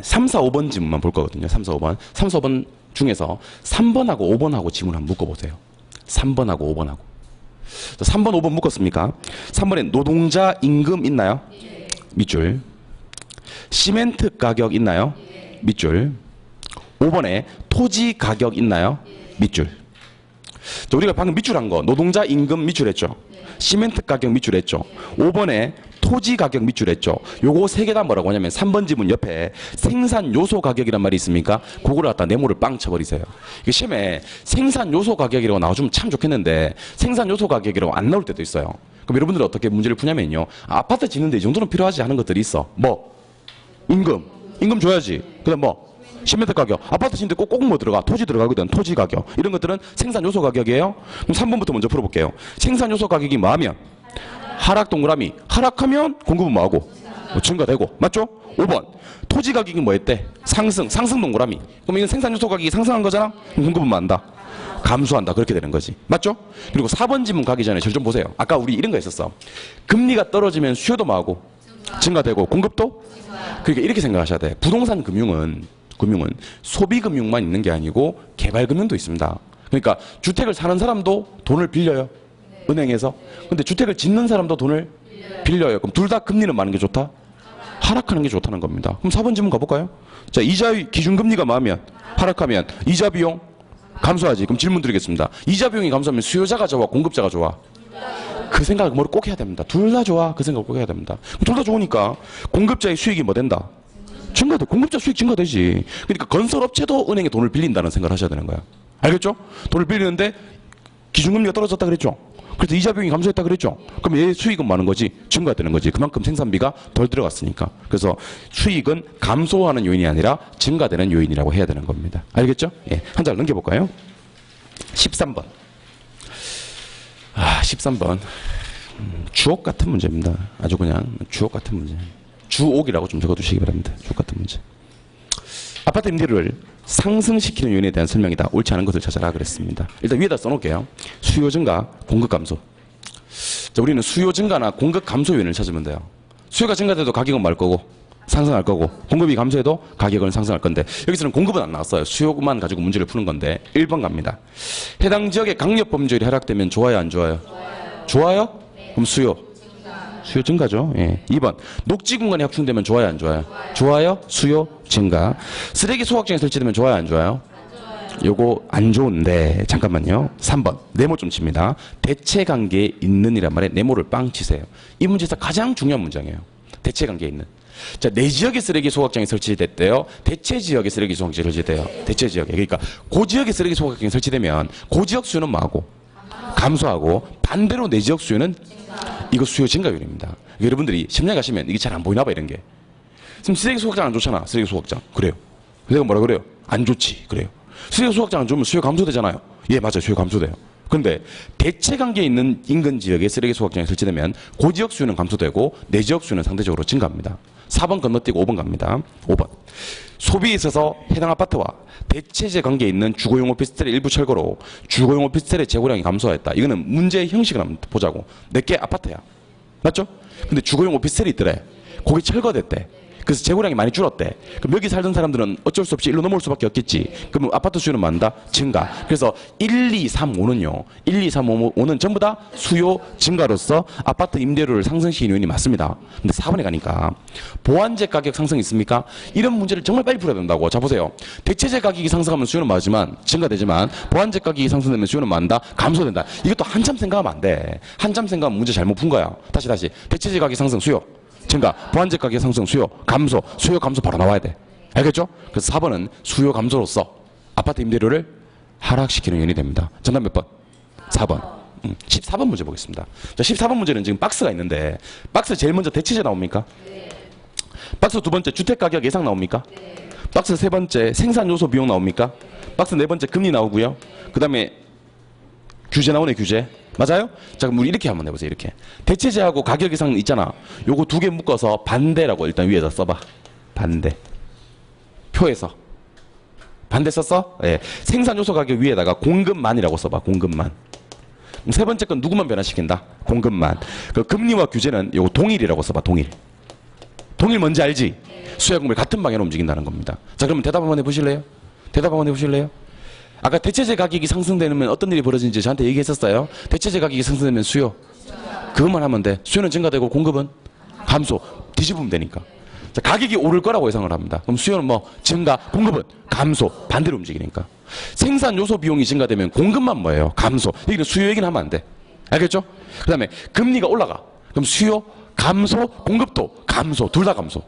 3, 4, 5번 지문만 볼 거거든요. 3, 4, 5번. 3, 4, 5번 중에서 3번하고 5번하고 지문 한번 묶어보세요. 3번하고 5번하고. 3번, 5번 묶었습니까? 3번에 노동자 임금 있나요? 밑줄. 시멘트 가격 있나요? 밑줄. 5번에 토지 가격 있나요? 밑줄. 자, 우리가 방금 밑줄한 거 노동자 임금 밑줄했죠. 시멘트 가격 밑줄했죠. 5번에 토지 가격 밑줄했죠. 요거 세 개 다 뭐라고 하냐면 3번 지문 옆에 생산 요소 가격이란 말이 있습니까? 그거를 갖다 네모를 빵 쳐버리세요. 이게 시험에 생산 요소 가격이라고 나와주면 참 좋겠는데 생산 요소 가격이라고 안 나올 때도 있어요. 그럼 여러분들은 어떻게 문제를 푸냐면요. 아파트 짓는데 이 정도는 필요하지 않은 것들이 있어. 뭐? 임금 줘야지. 그다음 뭐? 시멘트 가격. 아파트 짓는데 꼭 뭐 들어가? 토지 들어가거든. 토지 가격. 이런 것들은 생산 요소 가격이에요. 그럼 3번부터 먼저 풀어볼게요. 생산 요소 가격이 뭐 하면? 하락 동그라미. 하락하면 공급은 뭐하고? 증가되고. 맞죠? 5번. 토지 가격이 뭐 했대? 상승 동그라미. 그럼 이건 생산 요소 가격이 상승한 거잖아? 그럼 공급은 뭐 한다? 감소한다. 그렇게 되는 거지. 맞죠? 그리고 4번 지문 가기 전에 절 좀 보세요. 아까 우리 이런 거 했었어. 금리가 떨어지면 수요도 뭐하고? 증가되고 공급도? 그러니까 이렇게 생각하셔야 돼. 부동산 금융은 소비금융만 있는 게 아니고 개발금융도 있습니다. 그러니까 주택을 사는 사람도 돈을 빌려요. 은행에서. 근데 주택을 짓는 사람도 돈을 빌려요. 그럼 둘 다 금리는 많은 게 좋다? 하락하는 게 좋다는 겁니다. 그럼 4번 질문 가볼까요? 자, 이자 기준금리가 뭐하면? 하락하면 이자 비용 감소하지. 그럼 질문 드리겠습니다. 이자 비용이 감소하면 수요자가 좋아? 공급자가 좋아? 그 생각을 머리 꼭 해야 됩니다. 둘 다 좋아. 그 생각을 꼭 해야 됩니다. 둘 다 좋으니까 공급자의 수익이 뭐 된다? 증가돼. 공급자 수익 증가되지. 그러니까 건설업체도 은행에 돈을 빌린다는 생각을 하셔야 되는 거야. 알겠죠? 돈을 빌리는데 기준금리가 떨어졌다 그랬죠? 그래서 이자 비용이 감소했다 그랬죠? 그럼 얘 수익은 많은 거지? 증가되는 거지. 그만큼 생산비가 덜 들어갔으니까. 그래서 수익은 감소하는 요인이 아니라 증가되는 요인이라고 해야 되는 겁니다. 알겠죠? 예. 한 장 넘겨볼까요? 13번. 13번. 주옥 같은 문제입니다. 아주 그냥 주옥 같은 문제. 주옥이라고 좀 적어두시기 바랍니다. 주옥 같은 문제. 아파트 임대료를 상승시키는 요인에 대한 설명이다. 옳지 않은 것을 찾아라 그랬습니다. 일단 위에다 써놓을게요. 수요 증가, 공급 감소. 자, 우리는 수요 증가나 공급 감소 요인을 찾으면 돼요. 수요가 증가돼도 가격은 말 거고 상승할 거고 공급이 감소해도 가격은 상승할 건데 여기서는 공급은 안 나왔어요. 수요만 가지고 문제를 푸는 건데 1번 갑니다. 해당 지역의 강력범죄율이 하락되면 좋아요 안 좋아요? 좋아요? 그럼 수요 증가죠. 예. 2번. 녹지 공간이 확충되면 좋아요, 안 좋아요? 좋아요, 수요 증가. 쓰레기 소각장이 설치되면 좋아요, 안 좋아요? 요거 안 좋은데 잠깐만요. 3번. 네모 좀 칩니다. 대체 관계에 있는 이란 말에 네모를 빵 치세요. 이 문제에서 가장 중요한 문장이에요. 대체 관계에 있는. 자, 내 지역에 쓰레기 소각장이 설치됐대요. 대체 지역에 쓰레기 소각장이 설치돼요. 대체 지역에. 그러니까 그 지역에 쓰레기 소각장이 설치되면 그 지역 수요는 뭐하고? 감소하고 반대로 내 지역 수요는 이거 수요 증가율입니다. 여러분들이 시험장 가시면 이게 잘 안 보이나 봐 이런 게. 지금 쓰레기 소각장 안 좋잖아. 쓰레기 소각장. 그래요. 내가 뭐라 그래요? 안 좋지. 그래요. 쓰레기 소각장 안 좋으면 수요 감소되잖아요. 예, 맞아요. 수요 감소돼요. 근데 대체 관계에 있는 인근 지역에 쓰레기 소각장이 설치되면 그 지역 수요는 감소되고 내 지역 수요는 상대적으로 증가합니다. 4번 건너뛰고 5번 갑니다. 5번. 소비에 있어서 해당 아파트와 대체재 관계에 있는 주거용 오피스텔의 일부 철거로 주거용 오피스텔의 재고량이 감소했다. 이거는 문제의 형식을 한번 보자고. 내게 아파트야. 맞죠? 근데 주거용 오피스텔이 있더래. 거기 철거됐대. 그래서 재고량이 많이 줄었대. 그럼 여기 살던 사람들은 어쩔 수 없이 일로 넘어올 수밖에 없겠지. 그러면 아파트 수요는 많다? 증가. 그래서 1, 2, 3, 5는요. 1, 2, 3, 5는 전부 다 수요 증가로서 아파트 임대료를 상승시키는 요인이 맞습니다. 근데 4번에 가니까 보완재 가격 상승 있습니까? 이런 문제를 정말 빨리 풀어야 된다고. 자 보세요. 대체재 가격이 상승하면 수요는 많지만 증가되지만 보완재 가격이 상승되면 수요는 많다? 감소된다. 이것도 한참 생각하면 안 돼. 한참 생각하면 문제 잘못 푼 거야. 다시. 대체재 가격 상승 수요. 증가, 보완재 가격 상승, 수요 감소, 수요 감소 바로 나와야 돼. 알겠죠? 그래서 4번은 수요 감소로서 아파트 임대료를 하락시키는 요인이 됩니다. 정답 몇 번? 4번. 14번 문제 보겠습니다. 자, 14번 문제는 지금 박스가 있는데 박스 제일 먼저 대체재 나옵니까? 네. 박스 두 번째 주택가격 예상 나옵니까? 네. 박스 세 번째 생산 요소 비용 나옵니까? 박스 네 번째 금리 나오고요. 그 다음에 규제 나오네, 규제. 맞아요? 자, 그럼 우리 이렇게 한번 해보세요. 이렇게 대체재하고 가격 이상 있잖아. 요거 두 개 묶어서 반대라고 일단 위에다 써봐. 반대. 표에서 반대 썼어? 예. 생산 요소 가격 위에다가 공급만이라고 써봐. 공급만. 그럼 세 번째 건 누구만 변화시킨다? 공급만. 그 금리와 규제는 요거 동일이라고 써봐. 동일. 동일 뭔지 알지? 수요 공급이 같은 방향으로 움직인다는 겁니다. 자, 그러면 대답 한번 해보실래요? 대답 한번 해보실래요? 아까 대체재 가격이 상승되면 어떤 일이 벌어지는지 저한테 얘기했었어요. 대체재 가격이 상승되면 수요. 그것만 하면 돼. 수요는 증가되고 공급은 감소. 뒤집으면 되니까. 자, 가격이 오를 거라고 예상을 합니다. 그럼 수요는 뭐 증가, 공급은 감소. 반대로 움직이니까. 생산 요소 비용이 증가되면 공급만 뭐예요? 감소. 여기는 수요 얘기는 하면 안 돼. 알겠죠? 그 다음에 금리가 올라가. 그럼 수요 감소, 공급도 감소. 둘 다 감소.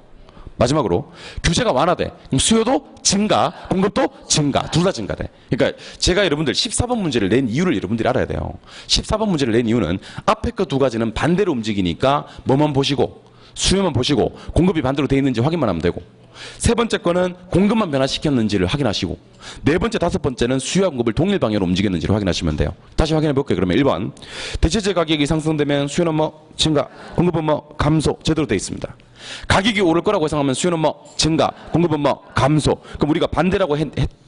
마지막으로 규제가 완화돼. 그럼 수요도 증가, 공급도 증가. 둘 다 증가돼. 그러니까 제가 여러분들 14번 문제를 낸 이유를 여러분들이 알아야 돼요. 14번 문제를 낸 이유는 앞에 그 두 가지는 반대로 움직이니까 뭐만 보시고 수요만 보시고 공급이 반대로 돼 있는지 확인만 하면 되고, 세 번째 거는 공급만 변화시켰는지를 확인하시고, 네 번째, 다섯 번째는 수요와 공급을 동일 방향으로 움직였는지를 확인하시면 돼요. 다시 확인해 볼게요. 그러면 1번 대체재 가격이 상승되면 수요는 뭐 증가, 공급은 뭐 감소. 제대로 돼 있습니다. 가격이 오를 거라고 예상하면 수요는 뭐 증가, 공급은 뭐 감소. 그럼 우리가 반대라고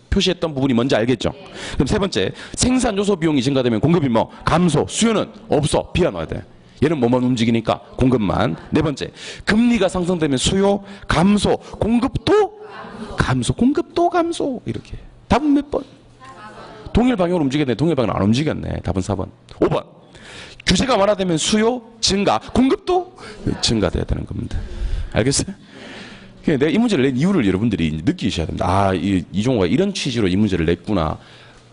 표시했던 부분이 뭔지 알겠죠? 그럼 세 번째, 생산 요소 비용이 증가되면 공급이 뭐 감소, 수요는 없어. 비워 놔야 돼. 얘는 뭐만 움직이니까 공급만. 네 번째, 금리가 상승되면 수요 감소, 공급도 감소, 공급도 감소. 이렇게. 답은 몇 번? 동일 방향으로 움직였네. 동일 방향으로 안 움직였네. 답은 4번. 5번. 규제가 완화되면 수요 증가, 공급도 증가돼야 되는 겁니다. 알겠어요? 내가 이 문제를 낸 이유를 여러분들이 느끼셔야 됩니다. 아, 이종호가 이런 취지로 이 문제를 냈구나.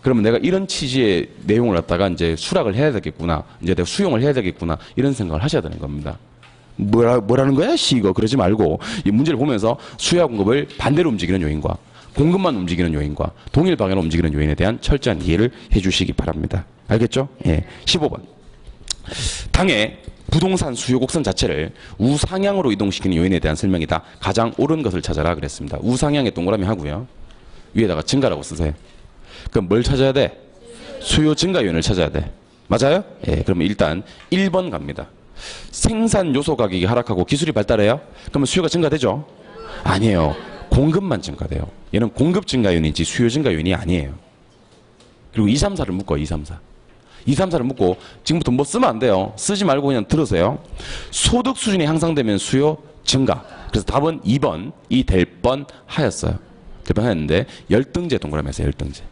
그러면 내가 이런 취지의 내용을 갖다가 이제 수락을 해야 되겠구나. 이제 내가 수용을 해야 되겠구나. 이런 생각을 하셔야 되는 겁니다. 뭐라는 거야? 이거 그러지 말고 이 문제를 보면서 수요와 공급을 반대로 움직이는 요인과 공급만 움직이는 요인과 동일 방향으로 움직이는 요인에 대한 철저한 이해를 해 주시기 바랍니다. 알겠죠? 예. 15번. 당의 부동산 수요 곡선 자체를 우상향으로 이동시키는 요인에 대한 설명이다. 가장 옳은 것을 찾아라 그랬습니다. 우상향에 동그라미 하고요. 위에다가 증가라고 쓰세요. 그럼 뭘 찾아야 돼? 수요 증가 요인을 찾아야 돼. 맞아요? 예, 그러면 일단 1번 갑니다. 생산 요소 가격이 하락하고 기술이 발달해요? 그러면 수요가 증가되죠? 아니에요. 공급만 증가돼요. 얘는 공급 증가 요인이지 수요 증가 요인이 아니에요. 그리고 2, 3, 4를 묶어요. 2, 3, 4. 2, 3, 4를 묶고 지금부터 뭐 쓰면 안 돼요. 쓰지 말고 그냥 들으세요. 소득 수준이 향상되면 수요 증가. 그래서 답은 2번 이 될 뻔 하였어요. 될 뻔 하였는데 열등제 동그라미에서 열등제.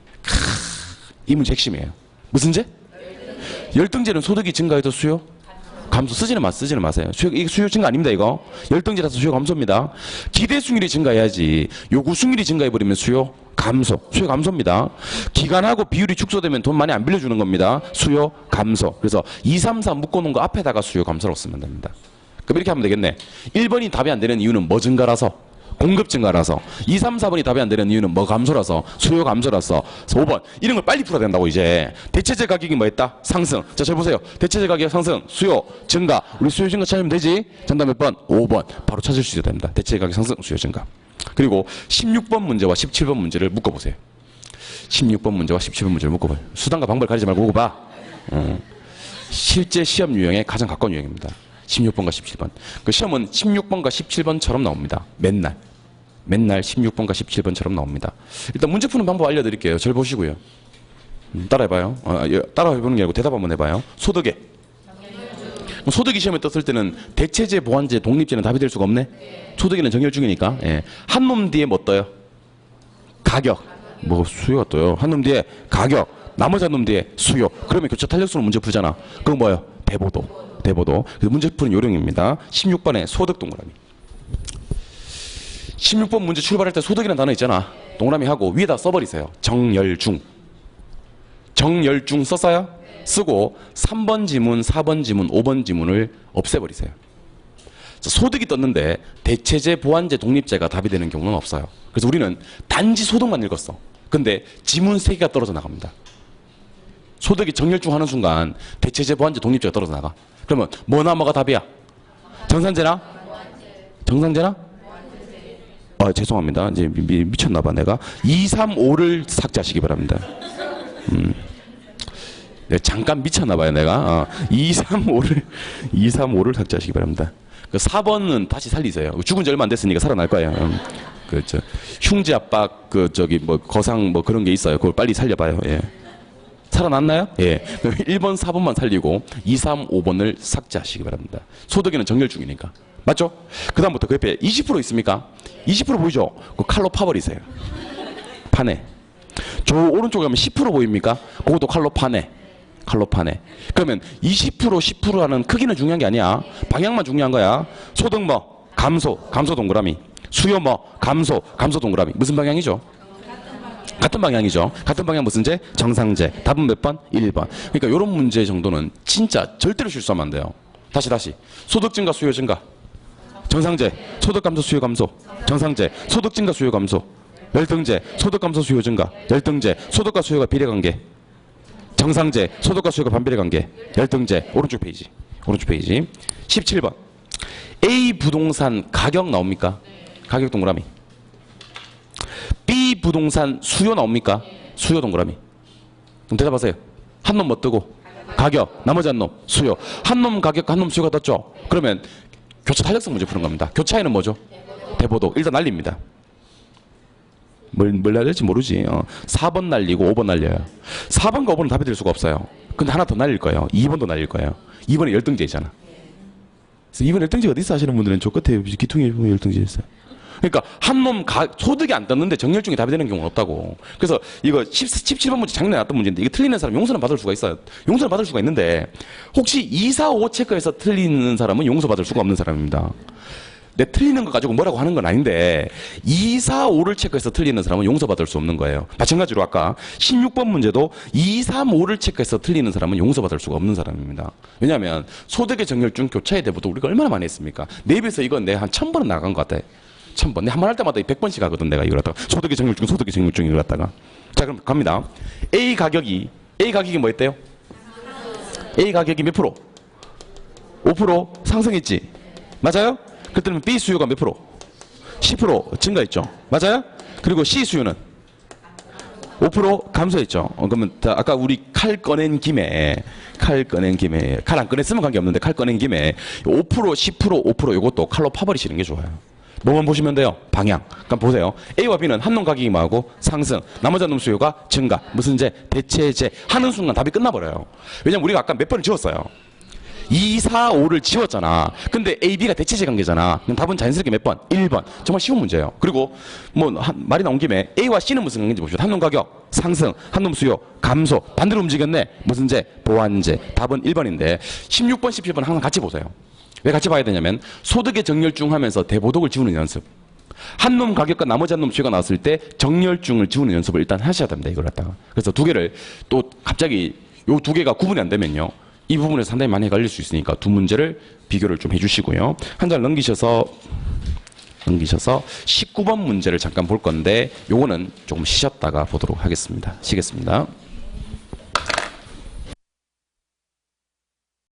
이 문제 핵심이에요. 무슨 제? 열등제는 소득이 증가해도 수요 감소. 쓰지는 마세요. 이게 수요 증가 아닙니다. 이거 열등제라서 수요 감소입니다. 기대 수율이 증가해야지 요구 수율이 증가해버리면 수요 감소. 수요 감소입니다. 기간하고 비율이 축소되면 돈 많이 안 빌려주는 겁니다. 수요 감소. 그래서 2, 3, 4 묶어놓은 거 앞에다가 수요 감소라고 쓰면 됩니다. 그럼 이렇게 하면 되겠네. 1번이 답이 안 되는 이유는 뭐 증가라서? 공급 증가라서. 2, 3, 4번이 답이 안 되는 이유는 뭐 감소라서? 수요 감소라서. 5번 이런 걸 빨리 풀어야 된다고. 이제 대체재 가격이 뭐 했다? 상승. 자, 잘 보세요. 대체재 가격 상승, 수요 증가. 우리 수요 증가 찾으면 되지. 정답 몇 번? 5번. 바로 찾을 수 있어야 됩니다. 대체재 가격 상승, 수요 증가. 그리고 16번 문제와 17번 문제를 묶어보세요. 16번 문제와 17번 문제를 묶어봐요. 수단과 방법을 가리지 말고 묶어봐. 실제 시험 유형에 가장 가까운 유형입니다. 16번과 17번. 그 시험은 16번과 17번처럼 나옵니다. 맨날 16번과 17번처럼 나옵니다. 일단 문제 푸는 방법 알려드릴게요. 절 보시고요. 따라해봐요. 따라해보는 게 아니고 대답 한번 해봐요. 소득에. 소득이 시험에 떴을 때는 대체재, 보완재, 독립재는 답이 될 수가 없네. 소득에는 정렬중이니까. 예. 한 놈 뒤에 뭐 떠요? 가격. 뭐 수요가 떠요. 한 놈 뒤에 가격. 나머지 한 놈 뒤에 수요. 그러면 교차 탄력수로 문제 풀잖아. 그건 뭐예요? 대보도. 그래서 문제 푸는 요령입니다. 16번에 소득 동그라미. 16번 문제 출발할 때 소득이라는 단어 있잖아. 동그라미 하고 위에다 써버리세요. 정열중. 정열중 썼어요? 쓰고 3번 지문, 4번 지문, 5번 지문을 없애버리세요. 자, 소득이 떴는데 대체재, 보완재, 독립재가 답이 되는 경우는 없어요. 그래서 우리는 단지 소득만 읽었어. 근데 지문 3개가 떨어져 나갑니다. 소득이 정렬중 하는 순간 대체재, 보완재, 독립재가 떨어져 나가. 그러면 뭐나 뭐가 답이야? 정산재나? 정산재나? 아, 죄송합니다. 이제 미쳤나봐 내가. 2, 3, 5를 삭제하시기 바랍니다. 내가 잠깐 미쳤나봐요 내가. 2, 3, 5를 삭제하시기 바랍니다. 그 4번은 다시 살리세요. 죽은 지 얼마 안 됐으니까 살아날 거예요. 흉지 압박 뭐 거상 뭐 그런 게 있어요. 그걸 빨리 살려봐요. 예. 살아났나요? 예. 1번, 4번만 살리고 2, 3, 5번을 삭제하시기 바랍니다. 소득에는 정렬 중이니까. 맞죠? 그 다음부터 그 옆에 20% 있습니까? 20% 보이죠? 그 칼로 파버리세요. 파내. 저 오른쪽에 가면 10% 보입니까? 그것도 칼로 파내. 그러면 20%, 10% 하는 크기는 중요한 게 아니야. 방향만 중요한 거야. 소득 뭐? 감소 동그라미. 수요 뭐? 감소 동그라미. 무슨 방향이죠? 같은 방향이죠. 같은 방향 무슨 제? 정상제. 답은 몇 번? 1번. 그러니까 이런 문제 정도는 진짜 절대로 실수하면 안 돼요. 다시. 소득 증가, 수요 증가. 정상제. 소득 감소, 수요 감소. 정상제. 소득 증가, 수요 감소. 열등제. 소득 감소, 수요 증가. 열등제. 소득과 수요가 비례 관계. 정상제. 소득과 수요가 반비례 관계. 열등제. 오른쪽 페이지. 17번. A 부동산 가격 나옵니까? 가격 동그라미. B 부동산 수요 나옵니까? 수요 동그라미. 그럼 대답하세요. 한 놈 뭐 뜨고? 가격. 나머지 한 놈 수요. 한 놈 가격, 한 놈 수요가 떴죠? 그러면 교차 탄력성 문제 푸는 겁니다. 교차에는 뭐죠? 대보도. 일단 날립니다. 뭘 날릴지 모르지. 4번 날리고 5번 날려요. 4번과 5번은 답이 될 수가 없어요. 근데 하나 더 날릴 거예요. 2번도 날릴 거예요. 2번은 열등제이잖아. 그래서 2번 열등제가 어디 있어 하시는 분들은 저 끝에 기퉁에 보면 열등제 있어요. 그러니까 한 놈 소득이 안 떴는데 정렬중에 답이 되는 경우는 없다고. 그래서 이거 17번 문제 작년에 나왔던 문제인데 이게 틀리는 사람 용서는 받을 수가 있어요. 용서는 받을 수가 있는데 혹시 2, 4, 5 체크해서 틀리는 사람은 용서받을 수가 없는 사람입니다. 내 틀리는 거 가지고 뭐라고 하는 건 아닌데 2, 4, 5를 체크해서 틀리는 사람은 용서받을 수 없는 거예요. 마찬가지로 아까 16번 문제도 2, 3, 5를 체크해서 틀리는 사람은 용서받을 수가 없는 사람입니다. 왜냐하면 소득의 정렬중 교차의 대보도 우리가 얼마나 많이 했습니까? 내 입에서 이건 내가 한 1000번은 나간 것 같아. 1000번. 내가 한 번 할 때마다 100번씩 하거든 내가 이걸 갖다가. 소득의 정렬중 이걸 갖다가. 자 그럼 갑니다. A 가격이 뭐였대요? A 가격이 몇 프로? 5% 상승했지? 맞아요? 그때는 B 수요가 몇 프로? 10% 증가했죠. 맞아요? 그리고 C 수요는 5% 감소했죠. 그러면 아까 우리 칼 꺼낸 김에 칼 안 꺼냈으면 관계없는데 칼 꺼낸 김에 5%, 10%, 5% 이것도 칼로 파버리시는 게 좋아요. 뭐만 보시면 돼요? 방향. 그럼 보세요. A와 B는 한 놈 가격이 뭐하고 상승, 나머지 한 놈 수요가 증가. 무슨 제? 대체제. 하는 순간 답이 끝나버려요. 왜냐면 우리가 아까 몇 번을 지웠어요. 2, 4, 5를 지웠잖아. 근데 A, B가 대체제 관계잖아. 그럼 답은 자연스럽게 몇 번? 1번. 정말 쉬운 문제예요. 그리고 말이 나온 김에 A와 C는 무슨 관계인지 봅시다. 한 놈 가격 상승, 한 놈 수요 감소. 반대로 움직였네. 무슨 제? 보완제. 답은 1번인데 16번, 17번 항상 같이 보세요. 왜 같이 봐야 되냐면 소득의 정렬중 하면서 대보독을 지우는 연습. 한 놈 가격과 나머지 한 놈 수요가 나왔을 때 정렬중을 지우는 연습을 일단 하셔야 됩니다. 이걸 갖다가. 그래서 두 개를 또 갑자기 요 두 개가 구분이 안 되면요. 이 부분에서 상당히 많이 헷갈릴 수 있으니까 두 문제를 비교를 좀 해주시고요. 한 장 넘기셔서 19번 문제를 잠깐 볼 건데 요거는 조금 쉬셨다가 보도록 하겠습니다. 쉬겠습니다.